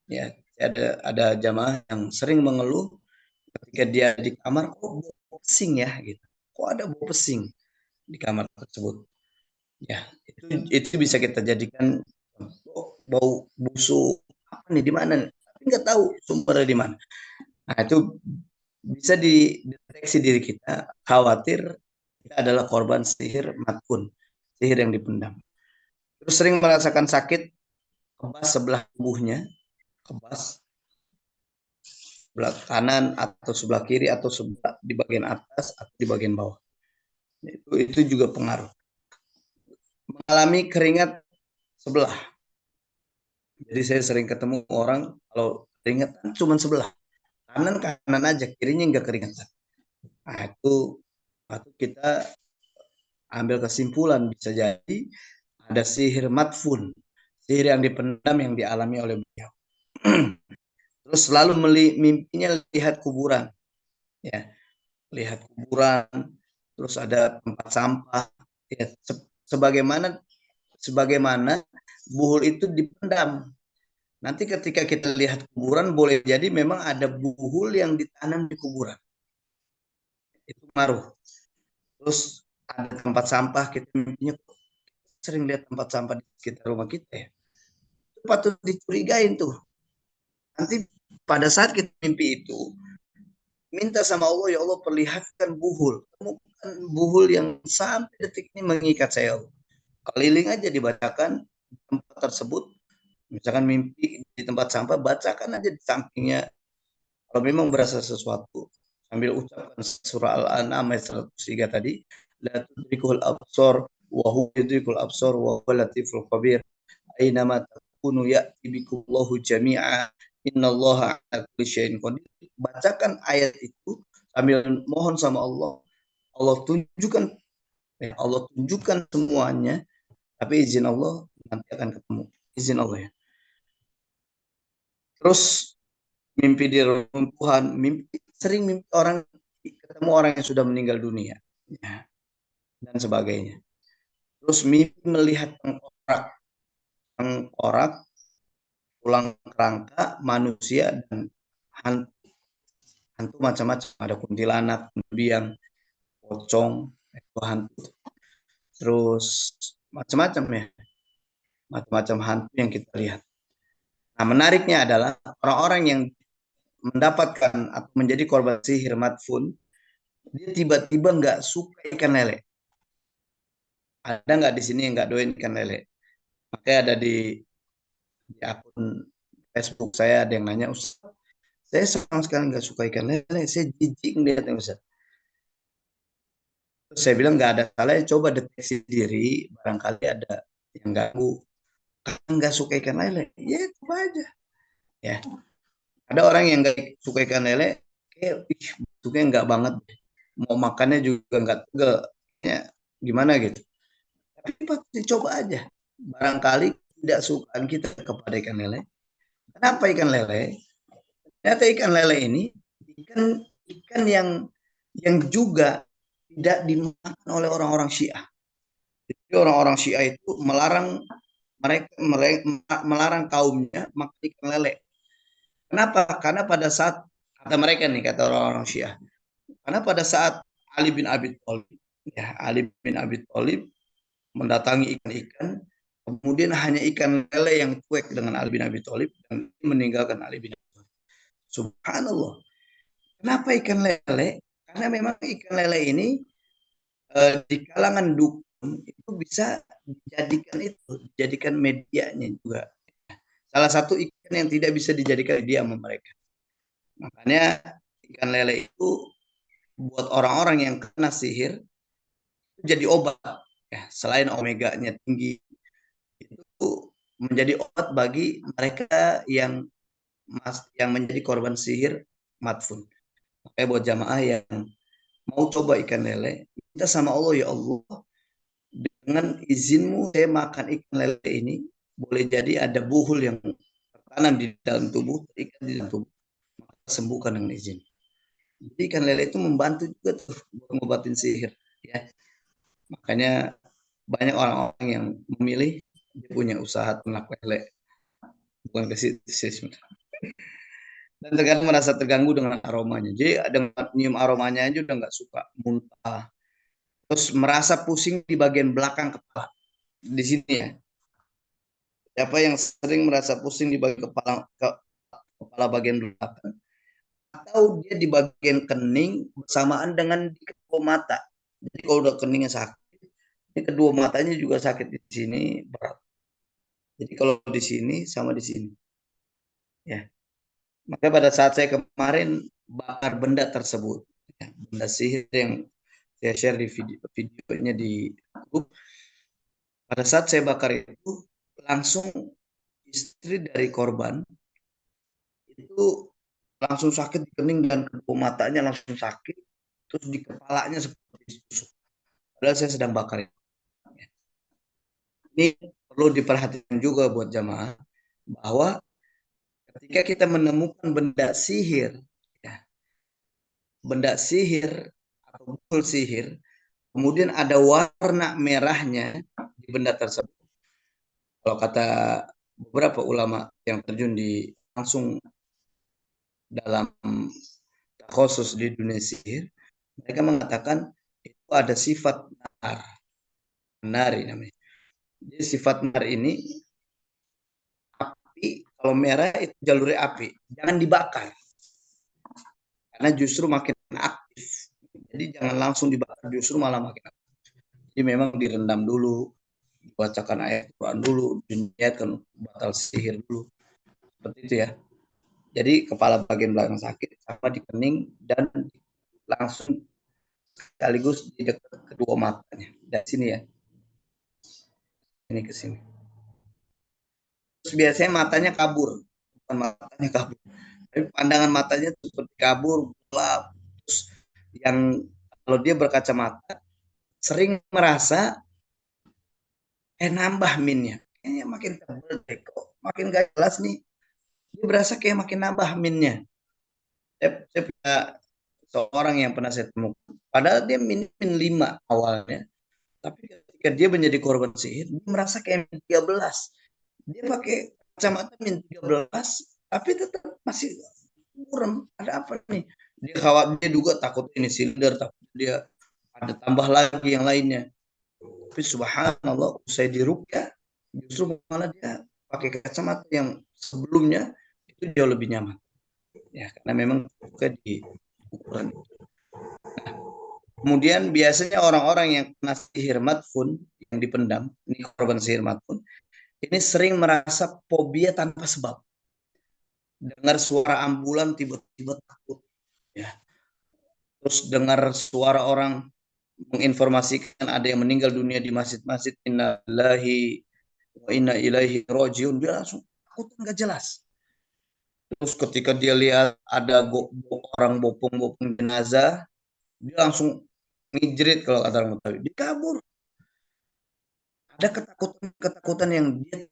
Ya, ada jamaah yang sering mengeluh ketika dia di kamar, kok bau pesing ya gitu. Kok ada bau pesing di kamar tersebut. Ya, itu bisa kita jadikan bau busuk apa nih, di mana nih? Tapi nggak tahu sumbernya di mana. Nah, itu bisa dideteksi diri kita khawatir kita adalah korban sihir matkun, sihir yang dipendam. Terus sering merasakan sakit kebas sebelah tubuhnya, kebas sebelah kanan atau sebelah kiri atau sebelah di bagian atas atau di bagian bawah. Itu juga pengaruh. Mengalami keringat sebelah. Jadi saya sering ketemu orang kalau keringat cuma sebelah, kanan aja, kirinya nggak keringetan. Nah, itu kita ambil kesimpulan bisa jadi ada sihir matfun, sihir yang dipendam yang dialami oleh beliau. Terus selalu mimpinya lihat kuburan, ya, lihat kuburan, terus ada tempat sampah, ya, sebagaimana buhul itu dipendam. Nanti ketika kita lihat kuburan boleh jadi memang ada buhul yang ditanam di kuburan. Itu ngaruh. Terus ada tempat sampah, kita mimpinya sering lihat tempat sampah di sekitar rumah kita ya. Itu patut dicurigain tuh. Nanti pada saat kita mimpi itu, minta sama Allah, ya Allah perlihatkan buhul. Temukan buhul yang sampai detik ini mengikat saya. Keliling aja dibacakan tempat tersebut. Misalkan mimpi di tempat sampah, bacakan aja di sampingnya. Kalau memang berasa sesuatu, sambil ucapkan surah Al-An'am ayat 103 tadi, la tudrikul absor wa huwa yudrikul absor wa huwa latiful khabir. Ainama takunu ya'ti bikullahu jami'a. Innallaha ala kulli syai'in qadir. Bacakan ayat itu sambil mohon sama Allah. Allah tunjukkan semuanya, tapi izin Allah nanti akan ketemu. Izin Allah ya. Terus mimpi di runtuhan, sering mimpi ketemu orang yang sudah meninggal dunia, ya, dan sebagainya. Terus mimpi melihat tengkorak, tulang kerangka manusia dan hantu macam-macam. Ada kuntilanak, biang, pocong, itu hantu. Terus macam-macam ya, macam-macam hantu yang kita lihat. Nah, menariknya adalah orang-orang yang mendapatkan atau menjadi korban sihir matfun, dia tiba-tiba nggak suka ikan lele. Ada nggak di sini yang nggak doain ikan lele? Makanya ada di akun Facebook saya ada yang nanya, Ustaz, saya sama sekali nggak suka ikan lele, saya jijik ngeliatnya Ustaz. Terus saya bilang nggak ada salahnya, coba deteksi diri, barangkali ada yang ganggu. Nggak suka ikan lele, ya coba aja. Ya, ada orang yang nggak suka ikan lele, kayak bentuknya nggak banget, mau makannya juga nggak tegel, ya, gimana gitu. Tapi pasti coba aja. Barangkali tidak sukaan kita kepada ikan lele. Kenapa ikan lele? Ternyata ikan lele ini ikan yang juga tidak dimakan oleh orang-orang Syiah. Jadi orang-orang Syiah itu melarang kaumnya makan ikan lele. Kenapa? Karena pada saat kata mereka nih, kata orang-orang Syiah, karena pada saat Ali bin Abi Thalib, ya, Ali bin Abi Thalib mendatangi ikan-ikan, kemudian hanya ikan lele yang cuek dengan Ali bin Abi Thalib dan meninggalkan Ali bin Abi Thalib. Subhanallah. Kenapa ikan lele? Karena memang ikan lele ini di kalangan dukun itu bisa dijadikan medianya juga. Salah satu ikan yang tidak bisa dijadikan media sama mereka. Makanya ikan lele itu buat orang-orang yang kena sihir jadi obat. Ya, selain omeganya tinggi, itu menjadi obat bagi mereka yang menjadi korban sihir matfun. Makanya buat jamaah yang mau coba ikan lele, kita sama Allah, ya Allah, dengan izinmu saya makan ikan lele ini, boleh jadi ada buhul yang tertanam di dalam tubuh, terikat di dalam tubuh. sembuhkan dengan izin. Jadi ikan lele itu membantu juga tuh buat ngobatin sihir, ya. Makanya banyak orang-orang yang memilih dia punya usaha ternak lele, bukan ke situ sih sebenarnya. Dan terkadang merasa terganggu dengan aromanya. Jadi dengan nyium aromanya aja udah nggak suka, muntah. Terus merasa pusing di bagian belakang kepala. Di sini ya. Siapa yang sering merasa pusing di bagian kepala bagian belakang, atau dia di bagian kening bersamaan dengan di kedua mata. Jadi kalau udah keningnya sakit, ini kedua matanya juga sakit di sini berat. Jadi kalau di sini sama di sini, ya. Maka pada saat saya kemarin bakar benda tersebut, ya, benda sihir yang saya share di videonya di grup. Pada saat saya bakar itu langsung istri dari korban itu langsung sakit di kening dan kedua matanya langsung sakit, terus di kepalanya seperti ditusuk. Padahal saya sedang bakar itu. Ini perlu diperhatikan juga buat jamaah bahwa ketika kita menemukan benda sihir, ya, benda sihir atau bukul sihir, kemudian ada warna merahnya di benda tersebut. Kalau kata beberapa ulama yang terjun di langsung dalam khusus di dunia sihir, mereka mengatakan itu ada sifat nar, nari namanya. Jadi sifat nar ini api, kalau merah itu jalurnya api, jangan dibakar karena justru makin aktif. Jadi jangan langsung dibakar, justru malah makin aktif. Jadi memang direndam dulu, dibacakan ayat Quran dulu, diniatkan batal sihir dulu, seperti itu ya. Jadi kepala bagian belakang sakit sama di kening dan langsung sekaligus di dekat kedua matanya. Dari sini ya. Ini ke sini. Terus biasanya matanya kabur, bukan matanya kabur. Tapi pandangan matanya seperti kabur, gelap. Terus yang kalau dia berkacamata sering merasa nambah minnya. Kayaknya makin tebal deh, kok makin gak jelas nih. Dia berasa kayak makin nambah minnya. Saya punya seorang yang pernah saya temukan. Padahal dia min 5 awalnya. Tapi ketika dia menjadi korban sihir, dia merasa kayak min 13. Dia pakai kacamata min 13, tapi tetap masih kurang. Ada apa nih? Dia juga takut ini silinder, takut dia ada tambah lagi yang lainnya. Tapi subhanallah, usai diruqyah, justru malah dia pakai kacamata yang sebelumnya itu jauh lebih nyaman. Ya, karena memang di ukuran. Kemudian biasanya orang-orang yang kena sihir matfun yang dipendam, ini korban sihir matfun, ini sering merasa fobia tanpa sebab. Dengar suara ambulan tiba-tiba takut, ya. Terus dengar suara orang menginformasikan ada yang meninggal dunia di masjid-masjid, innalillahi wa inna ilaihi rajiun, dia langsung takut nggak jelas. Terus ketika dia lihat ada orang bopong-bopong jenazah, dia langsung ngijrit kalau kata orang Betawi, dia kabur. Ada ketakutan yang dia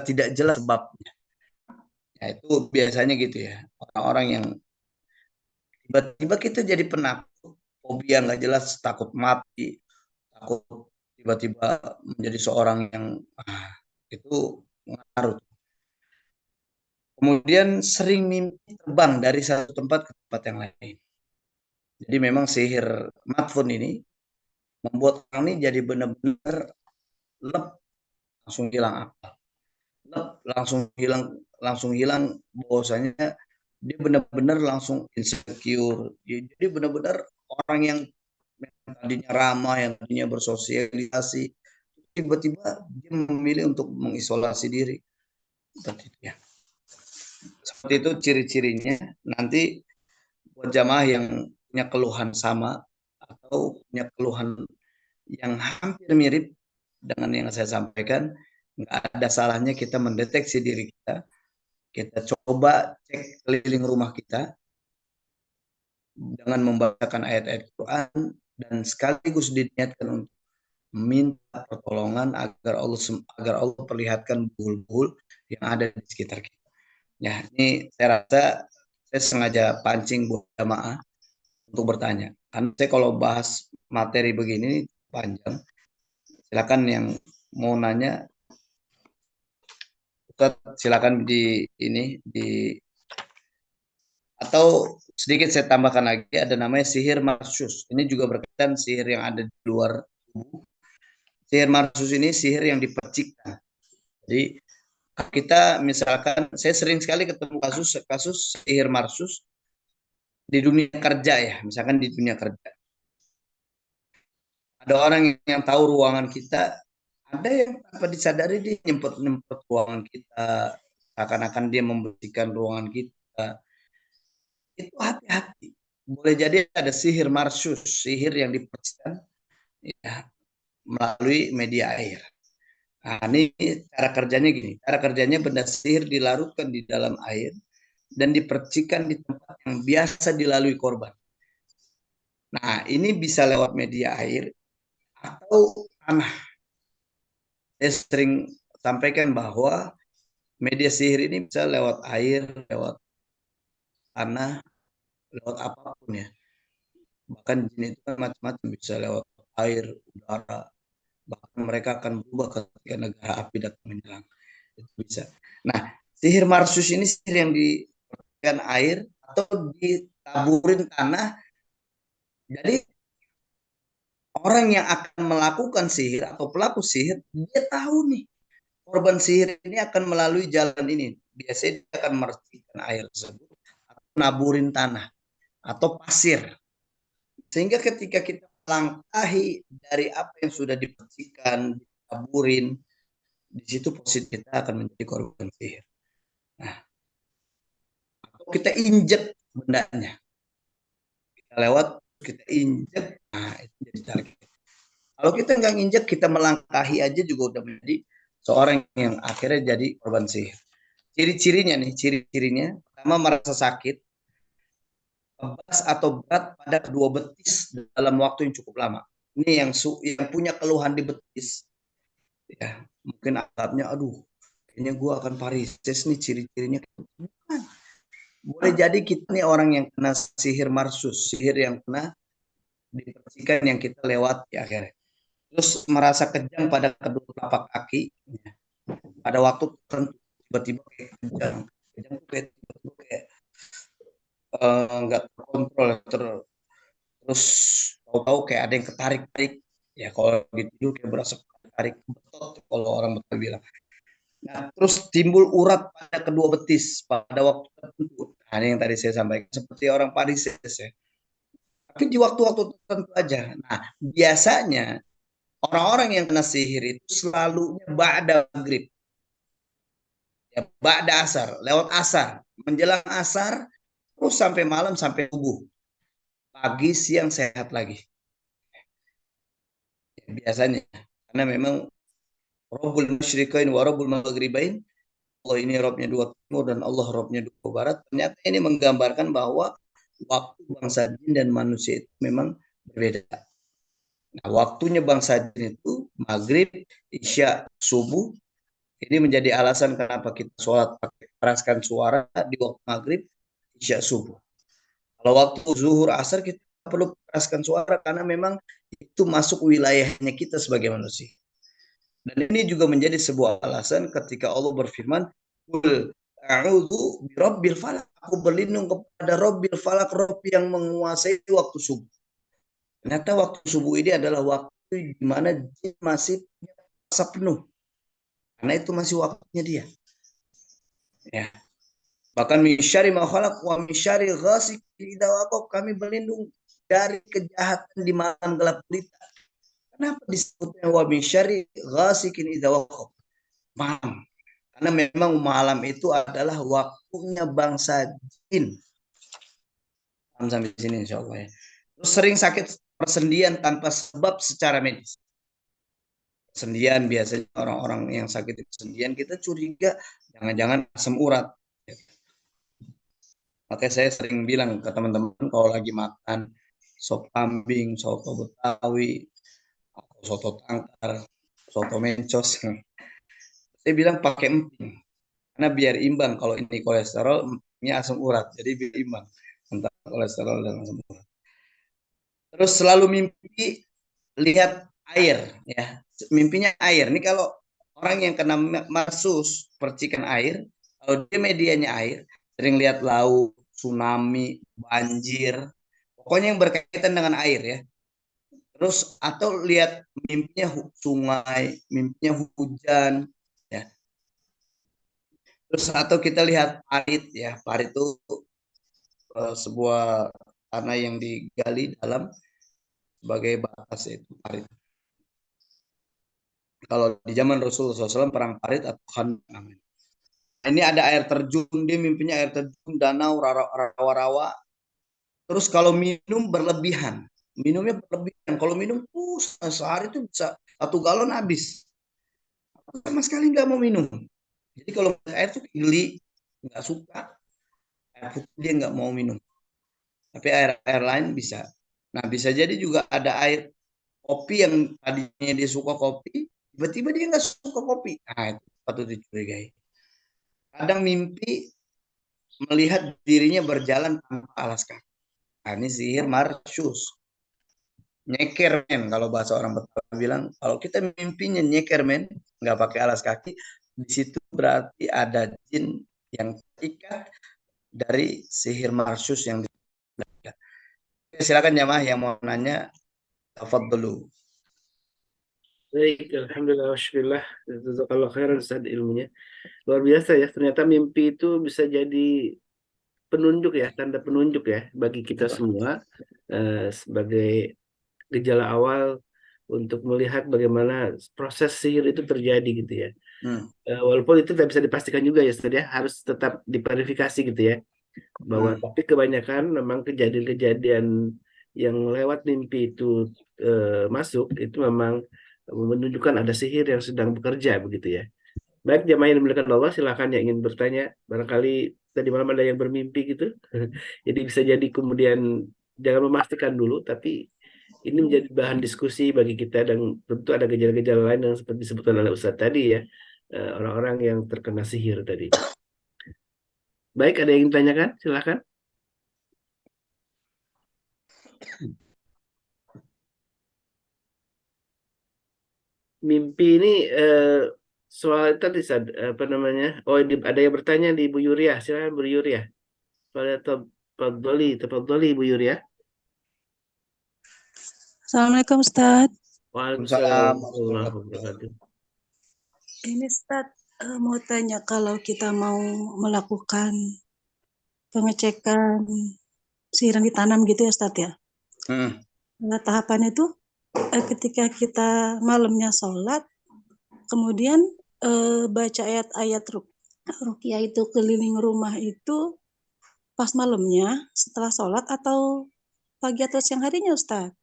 tidak jelas sebabnya. Ya, itu biasanya gitu ya. Orang-orang yang tiba-tiba kita jadi penakut, fobia nggak jelas, takut mati, takut tiba-tiba menjadi seorang yang itu ngaruh. Kemudian sering mimpi terbang dari satu tempat ke tempat yang lain. Jadi memang sihir matfun ini membuat orang ini jadi benar-benar lep, langsung hilang akal. Lep, langsung hilang bahwasanya dia benar-benar langsung insecure. Jadi benar-benar orang yang tadinya ramah, yang tadinya bersosialisasi, tiba-tiba dia memilih untuk mengisolasi diri. Seperti itu ya. Seperti itu ciri-cirinya. Nanti buat jamaah yang punya keluhan sama atau punya keluhan yang hampir mirip dengan yang saya sampaikan, nggak ada salahnya kita mendeteksi diri kita. Kita coba cek keliling rumah kita dengan membacakan ayat-ayat Quran dan sekaligus diniatkan untuk minta pertolongan agar Allah perlihatkan buhul-buhul yang ada di sekitar kita. Ya, ini saya rasa saya sengaja pancing buat jamaah untuk bertanya. Karena saya kalau bahas materi begini panjang, silakan yang mau nanya, Ustaz, silakan di ini di atau sedikit saya tambahkan lagi ada namanya sihir marsus. Ini juga berkaitan sihir yang ada di luar tubuh. Sihir marsus ini sihir yang dipercikkan. Jadi kita misalkan saya sering sekali ketemu kasus sihir marsus di dunia kerja ya, misalkan di dunia kerja. Ada orang yang tahu ruangan kita, ada yang tanpa disadari dia nyempet ruangan kita, akan-akan dia membersihkan ruangan kita. Itu hati-hati. Boleh jadi ada sihir marsus, sihir yang dipercikkan ya, melalui media air. Nah, ini cara kerjanya gini. Cara kerjanya benda sihir dilarutkan di dalam air dan dipercikan di tempat yang biasa dilalui korban. Nah, ini bisa lewat media air atau tanah. Saya sering sampaikan bahwa media sihir ini bisa lewat air, lewat tanah, lewat apapun ya. Bahkan jin itu macam-macam, bisa lewat air, udara. Bahkan mereka akan berubah ketika negara api datang menyerang. Itu bisa. Nah, sihir marsus ini sihir yang dipercikan air atau ditaburin tanah. Jadi orang yang akan melakukan sihir atau pelaku sihir, dia tahu nih korban sihir ini akan melalui jalan ini. Biasanya dia akan mercikan air tersebut atau naburin tanah atau pasir. Sehingga ketika kita melangkahi dari apa yang sudah dipercikan, ditaburin, di situ posisi kita akan menjadi korban sihir. Nah, atau kita injek bendanya. Kita lewat, kita injek, nah itu jadi cara kita. Kalau kita nggak injek, kita melangkahi aja juga udah menjadi seorang yang akhirnya jadi korban sihir. Ciri-cirinya nih, ciri-cirinya pertama merasa sakit, bebas atau berat pada kedua betis dalam waktu yang cukup lama. Ini yang punya keluhan di betis, ya mungkin alatnya, aduh, kayaknya gue akan varises nih, ciri-cirinya. Bukan. Boleh jadi kita nih orang yang kena sihir marsus, sihir yang kena dipercikan yang kita lewati akhirnya. Terus merasa kejang pada kedua telapak kaki, ya. Pada waktu tertentu tiba-tiba kayak kejang tuh kayak tiba-tiba kayak nggak terkontrol, terus tahu-tahu kayak ada yang ketarik-tarik, ya kalau tidur kayak berasa ketarik betot kalau orang Betawi bilang. Nah, terus timbul urat pada kedua betis pada waktu tertentu. Nah, ini yang tadi saya sampaikan seperti orang varises ya. Tapi di waktu-waktu tertentu aja. Nah, biasanya orang-orang yang kena sihir itu selalu ba'da maghrib. Ya, ba'da asar, lewat asar, menjelang asar terus sampai malam sampai subuh. Pagi siang sehat lagi. Ya, biasanya karena memang Rabbul Masyriqain wa Rabbul Maghribain, Allah ini Robnya dua timur dan Allah Robnya dua barat. Ternyata ini menggambarkan bahwa waktu bangsa jin dan manusia itu memang berbeda. Nah, waktunya bangsa jin itu maghrib, isya, subuh. Ini menjadi alasan kenapa kita sholat pakai keraskan suara di waktu maghrib, isya, subuh. Kalau waktu zuhur, asar kita perlu keraskan suara karena memang itu masuk wilayahnya kita sebagai manusia. Dan ini juga menjadi sebuah alasan ketika Allah berfirman, "Qul a'udzu birabbil falaq." Aku berlindung kepada Rabbil Falak, Rabb yang menguasai waktu subuh. Ternyata waktu subuh ini adalah waktu di mana jin masih puasa penuh. Karena itu masih waktunya dia. Ya. Bahkan min syarri ma khalaq wa min syarri ghasiqin idza waqab, kami berlindung dari kejahatan di malam gelap gulita. Kenapa disebutnya wa min syarri ghasiqin idza waqab? Malam. Karena memang malam itu adalah waktunya bangsa jin. Sampai sini insya Allah ya. Terus sering sakit persendian tanpa sebab secara medis. Persendian biasanya orang-orang yang sakit persendian kita curiga jangan-jangan asam urat. Makanya saya sering bilang ke teman-teman kalau lagi makan sop kambing, soto Betawi, atau soto tangkar, soto mencos, saya bilang pakai emping. Karena biar imbang, kalau ini kolesterol, Ini asam urat, jadi berimbang antara kolesterol dan asam urat. Terus selalu mimpi lihat air, ya. Mimpinya air. Ini kalau orang yang kena marsus percikan air, kalau dia medianya air, sering lihat laut, tsunami, banjir, pokoknya yang berkaitan dengan air ya. Terus atau lihat mimpinya sungai, mimpinya hujan, ya. Terus atau kita lihat parit ya, parit itu sebuah tanah yang digali dalam sebagai batas, itu parit. Kalau di zaman Rasulullah SAW perang parit atau Khandaq namanya. Ini ada air terjun, dia mimpinya air terjun, danau, rawa-rawa. Terus kalau minum berlebihan, minumnya berlebihan. Kalau minum sehari itu bisa 1 galon habis. Sama sekali nggak mau minum. Jadi kalau air itu geli, nggak suka. Air putih dia nggak mau minum. Tapi air lain bisa. Nah bisa jadi juga ada air kopi yang tadinya dia suka kopi, tiba-tiba dia nggak suka kopi. Nah itu patut dicurigai. Kadang mimpi melihat dirinya berjalan tanpa alas kaki. Nah, ini sihir marsyus. Nyeker men, kalau bahasa orang Betawi bilang, kalau kita mimpinya nyeker men, nggak pakai alas kaki, di situ berarti ada jin yang terikat dari sihir marsyus yang diberikan. Silakan jamaah yang mau nanya, tafadhalu. Baik, alhamdulillah, wasyukurillah. Jazakallah khairan Ustaz ilmunya. Luar biasa ya, ternyata mimpi itu bisa jadi penunjuk ya, tanda penunjuk ya bagi kita semua sebagai gejala awal untuk melihat bagaimana proses sihir itu terjadi gitu ya. Walaupun itu tidak bisa dipastikan juga ya Ustaz ya, harus tetap diverifikasi gitu ya. Bahwa tapi kebanyakan memang kejadian-kejadian yang lewat mimpi itu masuk itu memang menunjukkan ada sihir yang sedang bekerja begitu ya. Baik jamaah yang dimuliakan Allah, silakan yang ingin bertanya. Barangkali tadi malam ada yang bermimpi gitu. Jadi bisa jadi kemudian jangan memastikan dulu, tapi ini menjadi bahan diskusi bagi kita dan tentu ada gejala-gejala lain yang seperti disebutkan oleh Ustadz tadi ya, orang-orang yang terkena sihir tadi. Baik, ada yang ingin ditanyakan? Silakan. Mimpi ini soal tadi apa namanya? Oh, ada yang bertanya di Bu Yuria. Silakan Bu Yuria. Tafadholi Bu Yuria. Assalamualaikum Ustaz. Waalaikumsalam warahmatullahi wabarakatuh. Ini Ustaz mau tanya, kalau kita mau melakukan pengecekan sihir yang ditanam gitu ya Ustaz ya. Nah, tahapannya itu ketika kita malamnya sholat, kemudian baca ayat-ayat ruqyah itu keliling rumah itu pas malamnya setelah sholat atau pagi atau siang harinya Ustaz?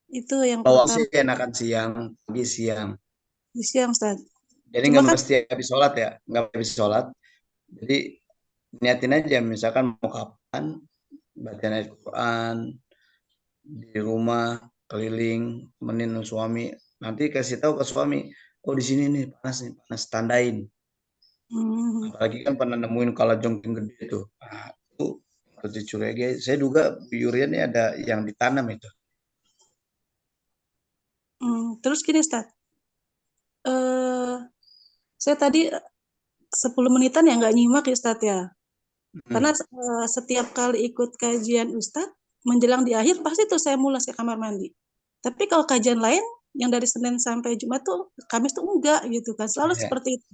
Itu yang Kalau pertama. sih enakan siang, pagi siang. Di siang Ustaz. Jadi Cuma nggak kan mesti habis sholat ya, nggak habis sholat. Jadi niatin aja, misalkan mau kapan baca ayat Quran di rumah, keliling, temenin suami. Nanti kasih tahu ke suami, oh di sini nih panas, tandain. Apalagi kan pernah nemuin kalajengking gede itu. Nah, itu harus dicurigai. Saya duga Yuria ini ada yang ditanam itu. Terus gini Ustaz, saya tadi 10 menitan ya nggak nyimak ya Ustaz ya. Karena setiap kali ikut kajian Ustaz, menjelang di akhir pasti tuh saya mulas ke kamar mandi. Tapi kalau kajian lain yang dari Senin sampai Jumat tuh, Kamis tuh enggak gitu kan, selalu seperti itu.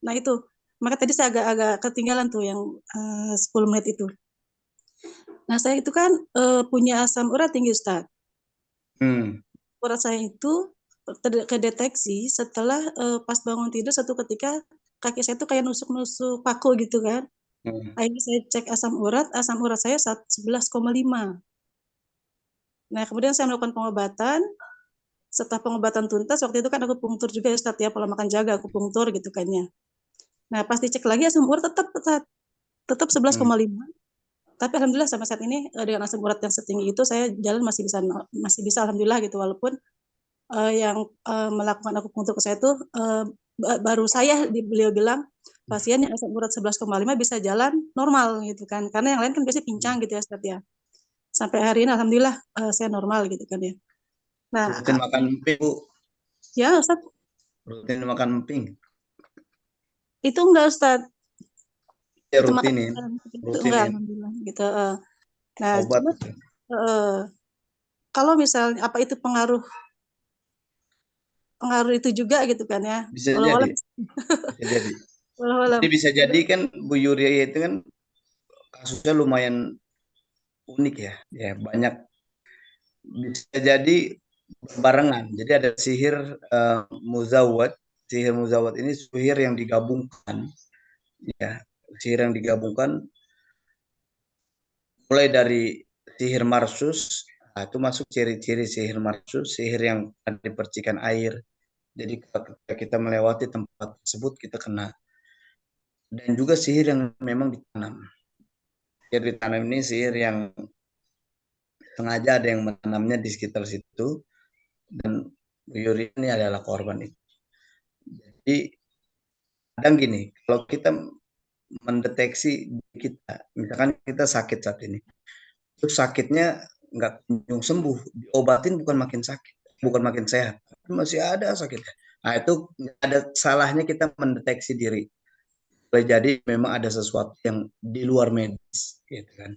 Nah itu, maka tadi saya agak ketinggalan tuh yang 10 menit itu. Nah saya itu kan punya asam urat tinggi Ustaz. Urat saya itu kedeteksi setelah pas bangun tidur satu ketika kaki saya tuh kayak nusuk-nusuk paku gitu kan. Akhirnya saya cek asam urat saya 11,5. Nah, kemudian saya melakukan pengobatan. Setelah pengobatan tuntas, waktu itu kan aku akupunktur juga ya, Ustaz ya, pola makan jaga, akupunktur gitu kan ya. Nah, pas dicek lagi asam urat tetap 11,5. Tapi alhamdulillah sampai saat ini dengan asam urat yang setinggi itu saya jalan masih bisa alhamdulillah gitu, walaupun yang melakukan akupunktur ke saya itu baru saya beliau bilang pasien yang asam urat 11,5 bisa jalan normal gitu kan. Karena yang lain kan biasanya pincang gitu ya Ustaz ya. Sampai hari ini alhamdulillah saya normal gitu kan ya. Nah, Rutin makan emping, Bu. ya Ustaz, Rutin makan emping. itu enggak Ustaz. Ya Itu makan rutinin. itu enggak Rutinin. alhamdulillah gitu. Nah, Obat cuma itu. kalau misalnya apa itu pengaruh itu juga gitu kan ya. Bisa Walau jadi. walau Bisa jadi. walau Jadi bisa jadi kan Bu Yuria itu kan kasusnya lumayan unik ya. Ya banyak, bisa jadi barengan. Jadi ada sihir muzawat. Sihir muzawat ini sihir yang digabungkan, ya. Sihir yang digabungkan mulai dari sihir marsus. Nah, itu masuk ciri-ciri sihir marsus, sihir yang dipercikan air. Jadi ketika kita melewati tempat tersebut kita kena. Dan juga sihir yang memang ditanam. Sihir ditanam ini sihir yang sengaja ada yang menanamnya di sekitar situ, dan Yuri ini adalah korban itu. Jadi kadang gini, kalau kita mendeteksi kita, misalkan kita sakit saat ini, terus sakitnya nggak kunjung sembuh, diobatin bukan makin sakit, bukan makin sehat, masih ada sakitnya. Nah itu nggak ada salahnya kita mendeteksi diri. Boleh jadi memang ada sesuatu yang di luar medis, gitu kan.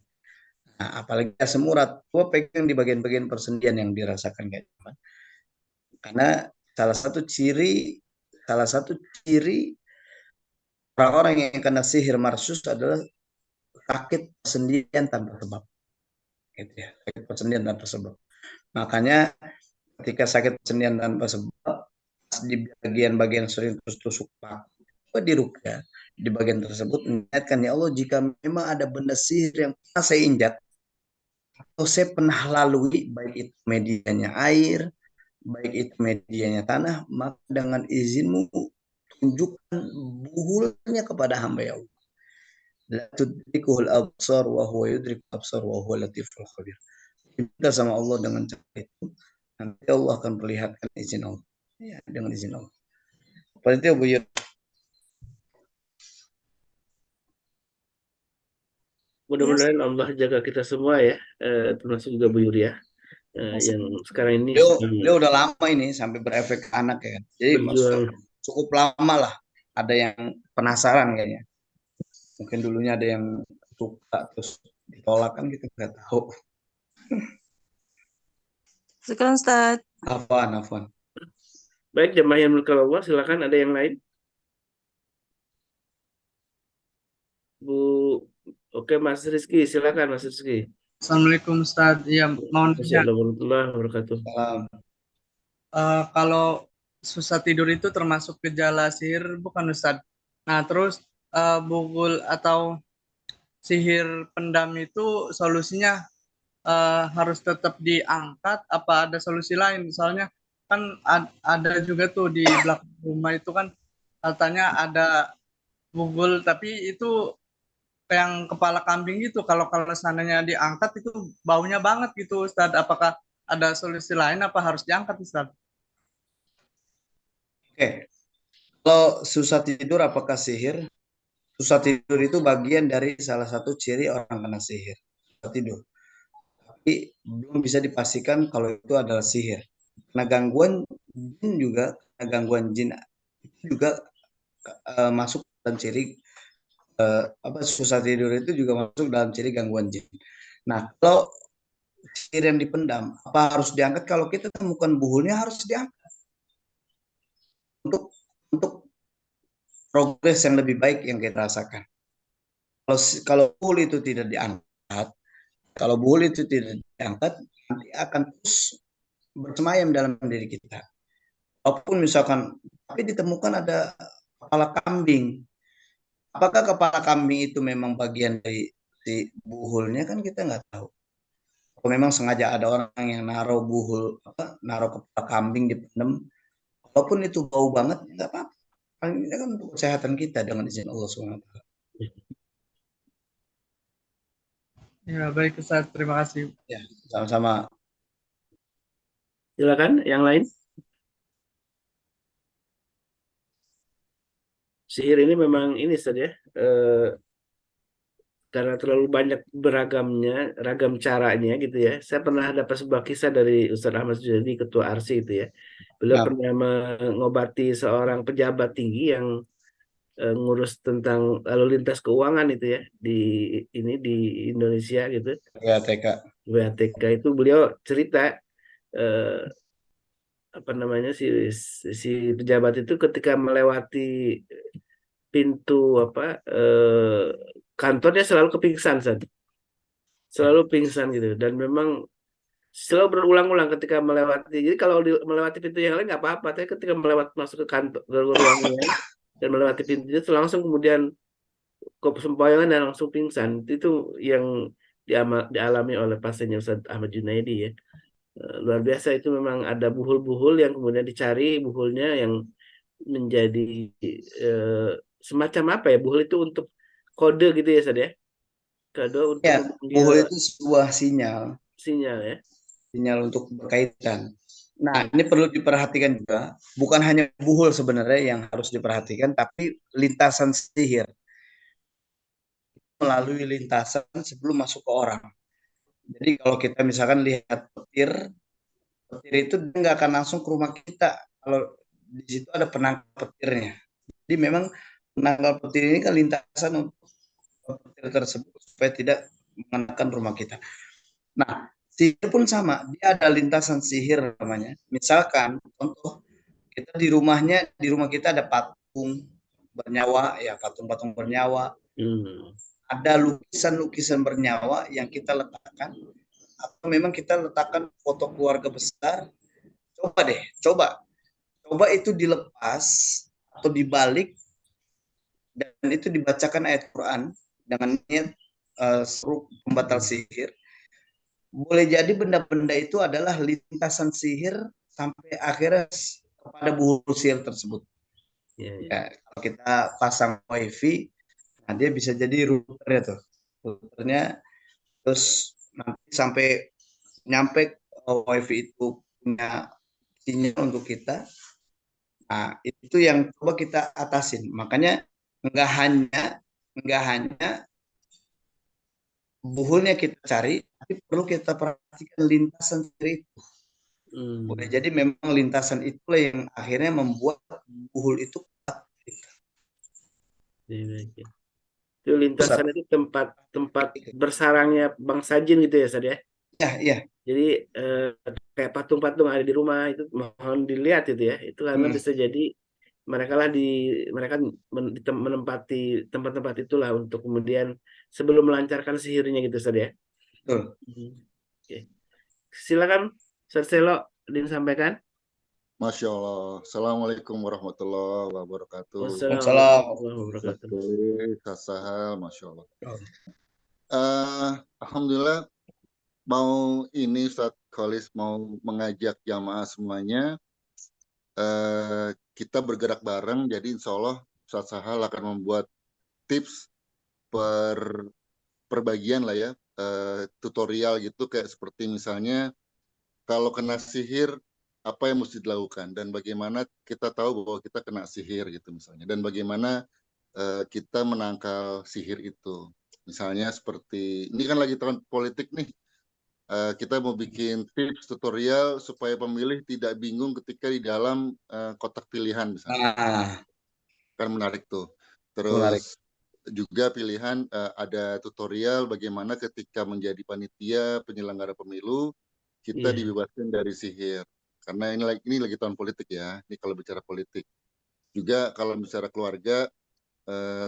Nah, apalagi asam urat, gua pegang di bagian-bagian persendian yang dirasakan kayak gimana. Karena salah satu ciri orang-orang yang kena sihir marsus adalah sakit persendian tanpa sebab, gitu ya, sakit persendian tanpa sebab. Makanya ketika sakit persendian tanpa sebab, di bagian-bagian sering tusuk paku di ruqyah, di bagian tersebut mengingatkan, ya Allah, jika memang ada benda sihir yang pernah saya injak atau saya pernah lalui, baik itu medianya air, baik itu medianya tanah, maka dengan izinmu tunjukkan buhulnya kepada hamba, ya Allah. La tudrikuhul absar wa huwa yudrikul absar wa huwa latiful khabir. Kita sama Allah dengan cara itu, nanti Allah akan perlihatkan izin Allah. Ya, dengan izin Allah. Seperti itu, Bu Yur. Mudah-mudahan Allah jaga kita semua ya, termasuk juga Bu Yuria, yang sekarang ini Beliau udah lama ini sampai berefek ke anak ya. Jadi maksudnya berjuang. cukup lama lah. Ada yang penasaran kayaknya. Mungkin dulunya ada yang suka terus ditolak kan, kita nggak tahu. Sekarang Ustaz. Afwan. Baik, jemaah yang Allah, silakan, ada yang lain? Bu, oke, Mas Rizky, silakan Mas Rizky. Assalamualaikum Ustaz. Iya, mau nanya. Assalamualaikum warahmatullahi wabarakatuh. Kalau susah tidur itu termasuk gejala sihir bukan Ustaz? Nah, terus bugul atau sihir pendam itu solusinya harus tetap diangkat apa ada solusi lain? Misalnya kan ada juga tuh di belakang rumah itu kan katanya ada bugul, tapi itu yang kepala kambing gitu. Kalau seandainya diangkat itu baunya banget gitu Ustaz. Apakah ada solusi lain apa harus diangkat Ustaz? Oke. Kalau susah tidur apakah sihir? Susah tidur itu bagian dari salah satu ciri orang kena sihir. Susah tidur. Tapi belum bisa dipastikan kalau itu adalah sihir. Karena gangguan jin juga masuk dalam ciri susah tidur itu juga masuk dalam ciri gangguan jin. Nah, kalau sihir yang dipendam, apa harus diangkat? Kalau kita temukan buhulnya harus diangkat untuk progres yang lebih baik yang kita rasakan. Kalau buhul itu tidak diangkat, nanti akan terus bersemayam dalam diri kita. Walaupun misalkan tapi ditemukan ada kepala kambing, apakah kepala kambing itu memang bagian dari si buhulnya, kan kita nggak tahu. Kalau memang sengaja ada orang yang naruh kepala kambing di pendem, walaupun itu bau banget, nggak apa-apa. Ini kan untuk kesehatan kita dengan izin Allah SWT. Ya, baik Ustaz, terima kasih. Ya, sama-sama. Silakan, yang lain. sihir ini memang ini saja karena terlalu banyak ragam caranya gitu ya. Saya pernah dapat sebuah kisah dari Ustadz Ahmad Sujadi, Ketua ARSI itu ya. Beliau Nah, pernah mengobati seorang pejabat tinggi yang ngurus tentang lalu lintas keuangan itu ya di Indonesia gitu. ya TK. WATK itu beliau cerita eh, apa namanya si pejabat itu ketika melewati pintu kantornya selalu kepingsan San. Selalu pingsan gitu dan memang selalu berulang-ulang ketika melewati. Jadi kalau melewati pintu yang lain nggak apa-apa, tapi ketika masuk ke kantor ke ruangan dan melewati pintu itu langsung kemudian sempoyongan dan langsung pingsan. Itu yang dialami oleh pasiennya Ustaz Ahmad Junaidi ya. Luar biasa itu memang ada buhul-buhul yang kemudian dicari buhulnya yang menjadi eh, semacam apa ya? Buhul itu untuk kode gitu ya Ustaz ya. Kode untuk Ya, memanggil buhul itu sebuah sinyal sinyal ya. untuk berkaitan. Nah, ini perlu diperhatikan juga, bukan hanya buhul sebenarnya yang harus diperhatikan, tapi lintasan sihir melalui lintasan sebelum masuk ke orang. Jadi kalau kita misalkan lihat petir itu dia nggak akan langsung ke rumah kita kalau di situ ada penangkal petirnya. Jadi memang penangkal petir ini kan lintasan untuk petir tersebut supaya tidak mengenakan rumah kita. Nah, sihir pun sama, dia ada lintasan sihir namanya. Misalkan contoh kita di rumah kita ada patung bernyawa, ya patung-patung bernyawa, Hmm. ada lukisan-lukisan bernyawa yang kita letakkan, atau memang kita letakkan foto keluarga besar. Coba itu dilepas atau dibalik dan itu dibacakan ayat Quran dengan niat suruh pembatal sihir. Boleh jadi benda-benda itu adalah lintasan sihir sampai akhirnya kepada buhul sihir tersebut. Ya, ya. Ya, kalau kita pasang wifi, nah dia bisa jadi routernya tuh. Routernya terus nanti sampai nyampe wifi itu punya sinyal untuk kita. Nah, itu yang coba kita atasin. Makanya nggak hanya buhulnya kita cari, tapi perlu kita perhatikan lintasan sihir itu. Boleh Hmm. jadi memang lintasan itulah yang akhirnya membuat buhul itu kuat. Ya, ya. Itu lintasan itu tempat bersarangnya bangsa jin gitu ya, Sad ya. Ya, iya. Jadi kayak patung-patung ada di rumah itu mohon dilihat itu ya. Itu karena bisa jadi mereka menempati tempat-tempat itulah untuk kemudian sebelum melancarkan sihirnya gitu, Sad ya. Betul. Oke. Silakan, Ustaz Selo disampaikan. Masya Allah. Assalamualaikum warahmatullahi wabarakatuh. Wassalamualaikum warahmatullahi wabarakatuh. Sahal, Masya Allah. Alhamdulillah, mau ini Ustadz Khalis mau mengajak jamaah semuanya. Kita bergerak bareng, jadi insya Allah Ustadz Sahal akan membuat tips per bagian lah ya, tutorial gitu, kayak seperti misalnya kalau kena sihir apa yang mesti dilakukan dan bagaimana kita tahu bahwa kita kena sihir gitu misalnya, dan bagaimana kita menangkal sihir itu. Misalnya seperti ini kan lagi tahun politik nih, kita mau bikin tips tutorial supaya pemilih tidak bingung ketika di dalam kotak pilihan misalnya. Kan menarik tuh. Terus menarik juga pilihan ada tutorial bagaimana ketika menjadi panitia penyelenggara pemilu kita dibebaskan dari sihir. Karena ini lagi tahun politik ya. Ini kalau bicara politik. Juga kalau bicara keluarga,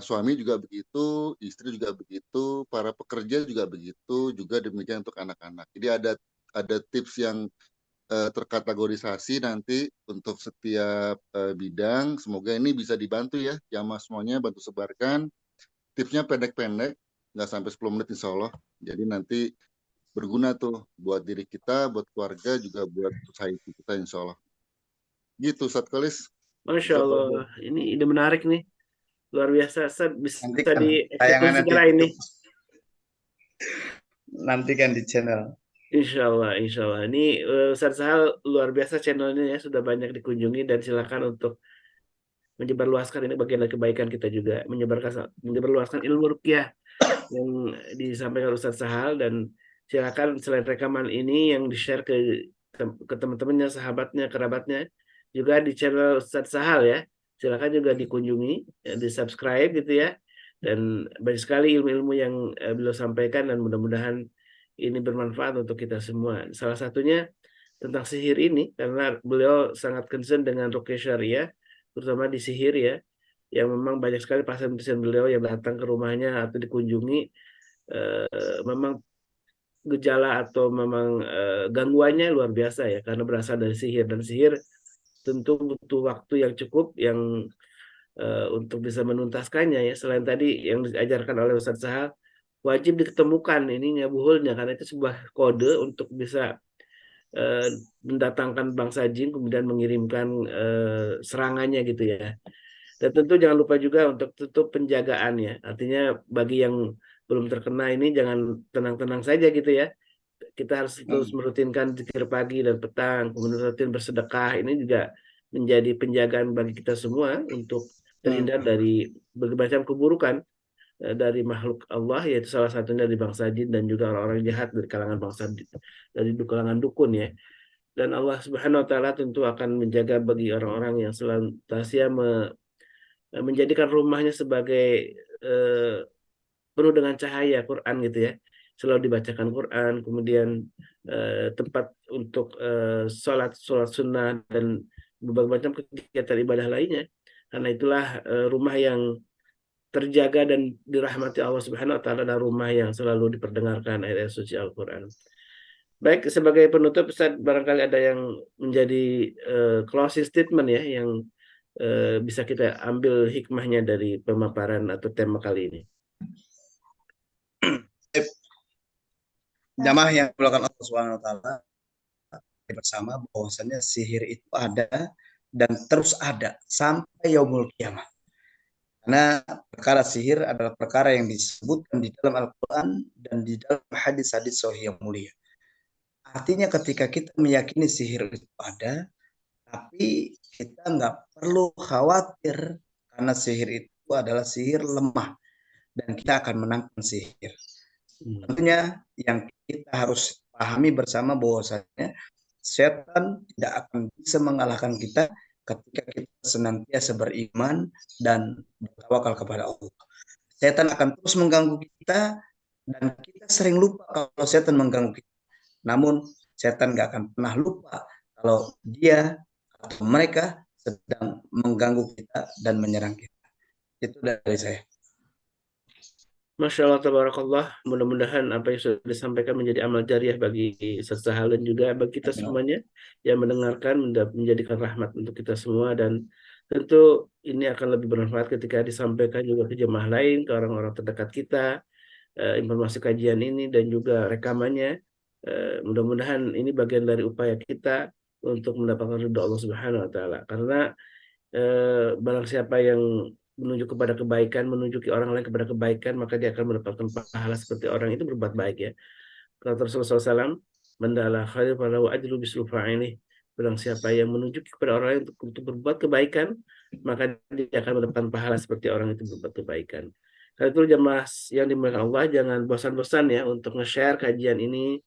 suami juga begitu, istri juga begitu, para pekerja juga begitu, juga demikian untuk anak-anak. Jadi ada tips yang terkategorisasi nanti untuk setiap bidang. Semoga ini bisa dibantu ya, jamaah semuanya bantu sebarkan. Tipsnya pendek-pendek, nggak sampai 10 menit insya Allah. Jadi nanti berguna tuh buat diri kita, buat keluarga, juga buat society kita insya Allah. Gitu Ustadz Khalis. Masya Allah, ini ide menarik nih. Luar biasa, bisa tayangan segera ini. Nantikan di channel. Insya Allah. Ini Ustadz Sahal luar biasa channelnya ya, sudah banyak dikunjungi dan silakan untuk menyebarluaskan, ini bagian dari kebaikan kita juga, menyebarluaskan ilmu ruqyah yang disampaikan Ustadz Sahal. Dan silakan selain rekaman ini yang di-share ke teman-temannya, sahabatnya, kerabatnya, juga di channel Ustadz Sahal ya. Silakan juga dikunjungi, di-subscribe gitu ya. Dan banyak sekali ilmu-ilmu yang beliau sampaikan, dan mudah-mudahan ini bermanfaat untuk kita semua. Salah satunya tentang sihir ini, karena beliau sangat concern dengan ruqyah syariah, terutama di sihir ya, yang memang banyak sekali pasien-pasien beliau yang datang ke rumahnya atau dikunjungi, memang gejala atau memang gangguannya luar biasa ya, karena berasal dari sihir. Dan sihir tentu butuh waktu yang cukup untuk bisa menuntaskannya ya. Selain tadi yang diajarkan oleh Ustadz Sahal, wajib diketemukan ininya buhulnya, karena itu sebuah kode untuk bisa mendatangkan bangsa jin, kemudian mengirimkan serangannya gitu ya. Dan tentu jangan lupa juga untuk tutup penjagaannya. Artinya bagi yang belum terkena ini jangan tenang-tenang saja gitu ya. Kita harus terus merutinkan zikir pagi dan petang, kemudian rutin bersedekah. Ini juga menjadi penjagaan bagi kita semua untuk terhindar dari berbagai macam keburukan dari makhluk Allah, yaitu salah satunya dari bangsa jin dan juga orang-orang jahat dari kalangan dari kalangan dukun ya. Dan Allah Subhanahu wa taala tentu akan menjaga bagi orang-orang yang senantiasa menjadikan rumahnya sebagai penuh dengan cahaya Quran gitu ya. Selalu dibacakan Quran, kemudian tempat untuk sholat sunnah dan berbagai macam kegiatan ibadah lainnya. Karena itulah rumah yang terjaga dan dirahmati Allah Subhanahu wa taala, dan rumah yang selalu diperdengarkan ayat-ayat suci Al-Qur'an. Baik, sebagai penutup Ustaz, barangkali ada yang menjadi closing statement ya, yang bisa kita ambil hikmahnya dari pemaparan atau tema kali ini. Jamaah yang dimuliakan Allah Subhanahu wa taala, bersama bahwasanya sihir itu ada dan terus ada sampai yaumul kiamah. Karena perkara sihir adalah perkara yang disebutkan di dalam Al-Quran dan di dalam hadis-hadis sahih yang mulia. Artinya ketika kita meyakini sihir itu ada, tapi kita nggak perlu khawatir karena sihir itu adalah sihir lemah dan kita akan menangkan sihir. Tentunya yang kita harus pahami bersama bahwasanya setan tidak akan bisa mengalahkan kita ketika kita senantiasa beriman dan bertawakal kepada Allah. Setan akan terus mengganggu kita dan kita sering lupa kalau setan mengganggu kita. Namun setan nggak akan pernah lupa kalau dia atau mereka sedang mengganggu kita dan menyerang kita. Itu dari saya. Masya Allah, tabarakallah. Mudah-mudahan apa yang sudah disampaikan menjadi amal jariah bagi Ustaz Sahal dan juga bagi kita semuanya yang mendengarkan, menjadikan rahmat untuk kita semua. Dan tentu ini akan lebih bermanfaat ketika disampaikan juga ke jemaah lain, ke orang-orang terdekat kita, informasi kajian ini dan juga rekamannya. Mudah-mudahan ini bagian dari upaya kita untuk mendapatkan ridho Allah Subhanahu wa taala. Karena barang siapa yang menunjuk kepada kebaikan, menunjuki orang lain kepada kebaikan, maka dia akan mendapatkan pahala seperti orang itu berbuat baik ya. Kata Rasulullah SAW, "Mandala khair falahu ajru bisru fa'ilih." Barang siapa yang menunjuki kepada orang lain untuk berbuat kebaikan, maka dia akan mendapatkan pahala seperti orang itu berbuat kebaikan. Karena itu jemaah yang dimuliakan Allah, jangan bosan-bosan ya untuk nge-share kajian ini,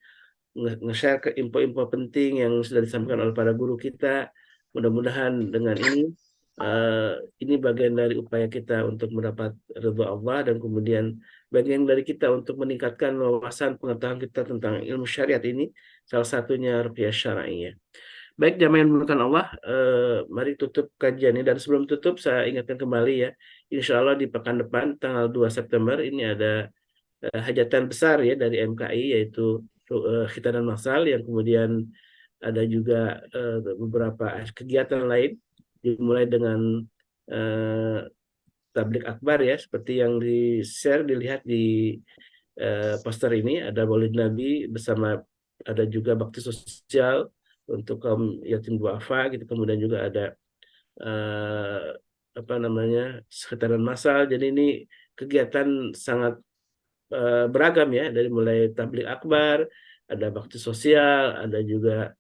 nge-share ke info-info penting yang sudah disampaikan oleh para guru kita. Mudah-mudahan dengan ini bagian dari upaya kita untuk mendapat ridha Allah, dan kemudian bagian dari kita untuk meningkatkan wawasan pengetahuan kita tentang ilmu syariat ini, salah satunya ruqyah syar'iyyah. Baik jamaah yang dimuliakan Allah, mari tutup kajian ini. Dan sebelum tutup saya ingatkan kembali ya, insya Allah di pekan depan tanggal 2 September ini ada hajatan besar ya dari MKI, yaitu khitanan massal, yang kemudian ada juga beberapa kegiatan lain, dimulai dengan tablik akbar ya, seperti yang di-share, dilihat di poster ini. Ada Maulid Nabi bersama, ada juga bakti sosial untuk kaum yatim duafa gitu, kemudian juga ada sekretariat massal. Jadi ini kegiatan sangat beragam ya, dari mulai tablik akbar, ada bakti sosial, ada juga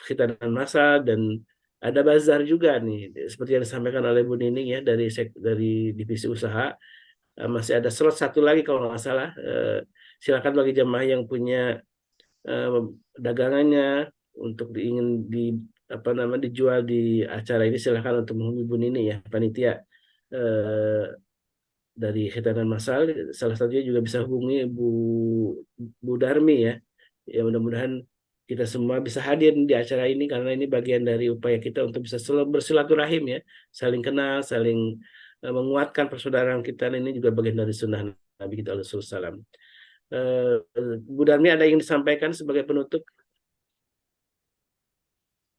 khitanan massal, dan ada bazar juga nih, seperti yang disampaikan oleh Bu Nining ya dari divisi usaha. Masih ada slot satu lagi kalau nggak salah. Silakan bagi jemaah yang punya dagangannya untuk ingin dijual di acara ini, silakan untuk menghubungi Bu Nining ya, panitia dari Khitanan Masal. Salah satunya juga bisa hubungi Bu Darmi ya. Ya mudah-mudahan kita semua bisa hadir di acara ini, karena ini bagian dari upaya kita untuk bisa bersilaturahim ya, saling kenal, saling menguatkan persaudaraan kita. Ini juga bagian dari sunnah Nabi kita Alaihissalam. Bu Darmi, ada yang disampaikan sebagai penutup?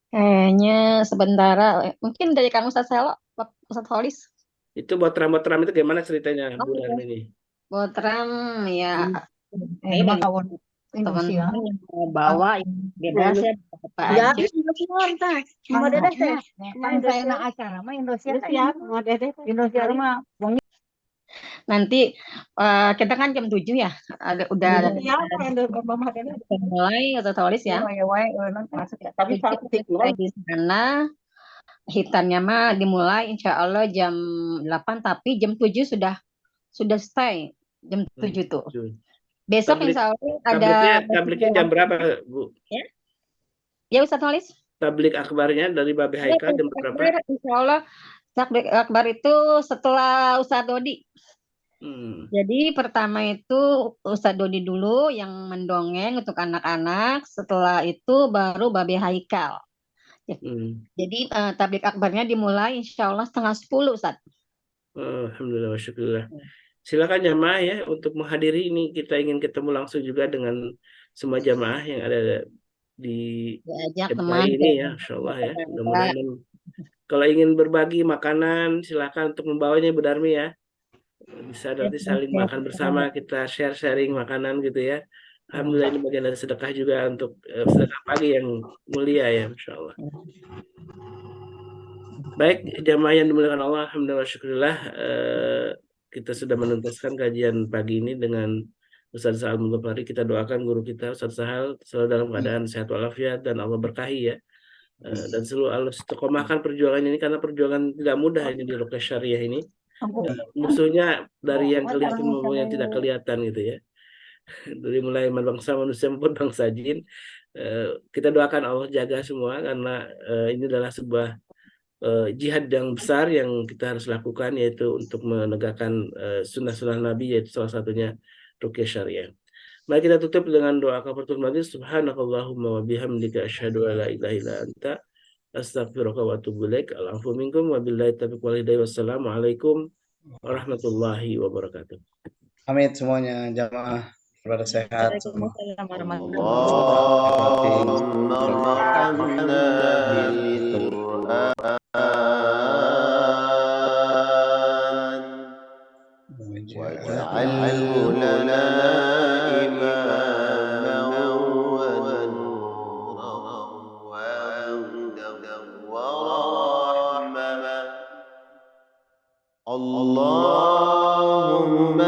Kayaknya sementara, mungkin dari Kang Ustadz Selo, Ustadz Holis. Itu botram itu gimana ceritanya, Bu Darmi ini? Botram ya, Ini mah kawan teman-teman Indonesia. yang mau bawa yang beda sih apa Ya, aja. Mau dedeh teh. Kan saya nak acara mah Indonesia. Mau dedeh Indonesia mah wong Nanti kita kan jam 7 ya, udah ya ada mama dedeh. mulai Ustadz Holis ya. Masuk ya. Tapi Jadi kita di sana hitannya mah dimulai insya Allah jam 8, tapi jam 7 sudah stay jam 7 tuh. Besok insya Allah ada Tabliknya jam berapa, Bu? ya Ustadz Holis. Tablik akbarnya dari Babe Haikal jam berapa? Insya Allah tablik akbar itu setelah Ustadz Dodi. Jadi pertama itu Ustadz Dodi dulu yang mendongeng untuk anak-anak, setelah itu baru Babe Haikal. Jadi tablik akbarnya dimulai insya Allah 9:30 Ustadz. Alhamdulillah wa syukurillah. Silakan jamaah ya untuk menghadiri ini. Kita ingin ketemu langsung juga dengan semua jamaah yang ada di teman ini ya, insya Allah ya. Mudah-mudahan kalau ingin berbagi makanan, silakan untuk membawanya, Bu Darmi ya. Bisa nanti saling makan bersama, kita sharing makanan gitu ya. Alhamdulillah ini bagian dari sedekah juga, untuk sedekah pagi yang mulia ya, insya Allah. Baik, jamaah yang dimuliakan Allah, alhamdulillah syukurillah, kita sudah menuntaskan kajian pagi ini dengan Ustaz Sahal Mugafari. Kita doakan guru kita Ustaz Sahal selalu dalam keadaan sehat walafiat dan Allah berkahi ya. Dan selalu Allah istiqomahkan perjuangan ini, karena perjuangan tidak mudah ini di Ruqyah Syariah ini. Musuhnya dari yang kelihatan maupun yang tidak kelihatan gitu ya. Dari mulai bangsa manusia maupun bangsa jin. Kita doakan Allah jaga semua, karena ini adalah sebuah jihad yang besar yang kita harus lakukan, yaitu untuk menegakkan sunnah-sunnah Nabi, yaitu salah satunya Ruqyah Syariah. Mari kita tutup dengan doa kafaratul majlis. Subhanakallahumma wa bihamdika asyhadu an la ilaha illa anta astaghfiruka wa atubu ilaik. Al-'afwu minkum wa billahi taufiq wal hidayah. Wassalamualaikum warahmatullahi wabarakatuh. Amit semuanya jamaah kepada sehat semua. واجعله لنا إماما ونورا وهدى ورحمة. اللهم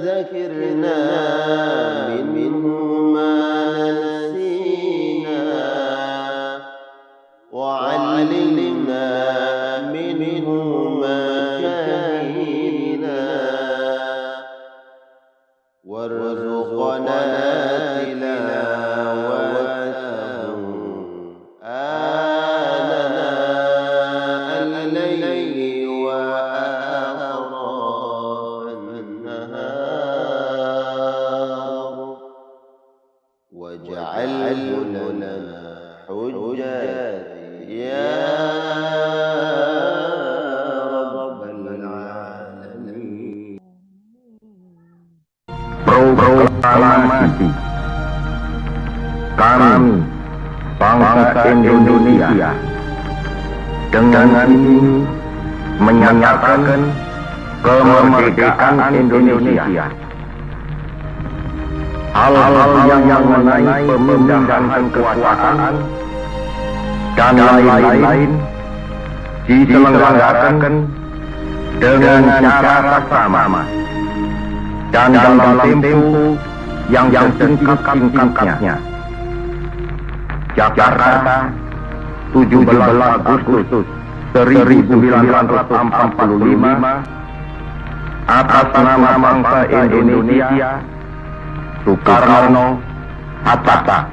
ذكرنا منه ما نسينا، وعلمنا منه ما جهلنا، وارزقنا تلاوته آناء الليل وأطراف النهار، واجعله لنا حجة يا رب العالمين. Proklamasi kami bangsa Indonesia dengan ini menyatakan kemerdekaan Indonesia. Hal-hal yang mengenai pemindahan kekuasaan dan lain-lain diselenggarakan dengan cara bersama dan dalam tempo yang sesingkat-singkatnya. Jakarta, 17 Agustus 1945 atas nama bangsa Indonesia, Soekarno Hatta.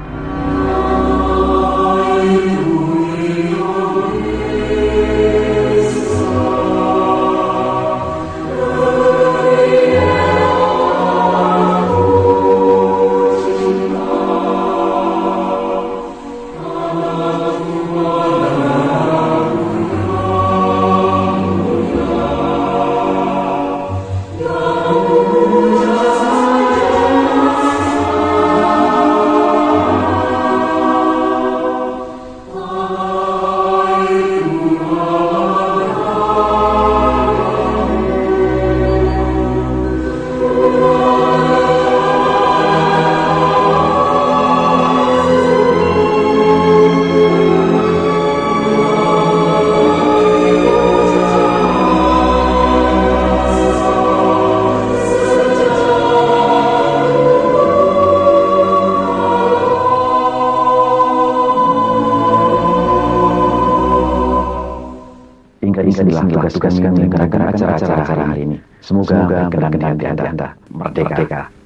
Inilah tugas kami menyelenggarakan acara-acara hari ini. Semoga berkenan di hati Anda merdeka.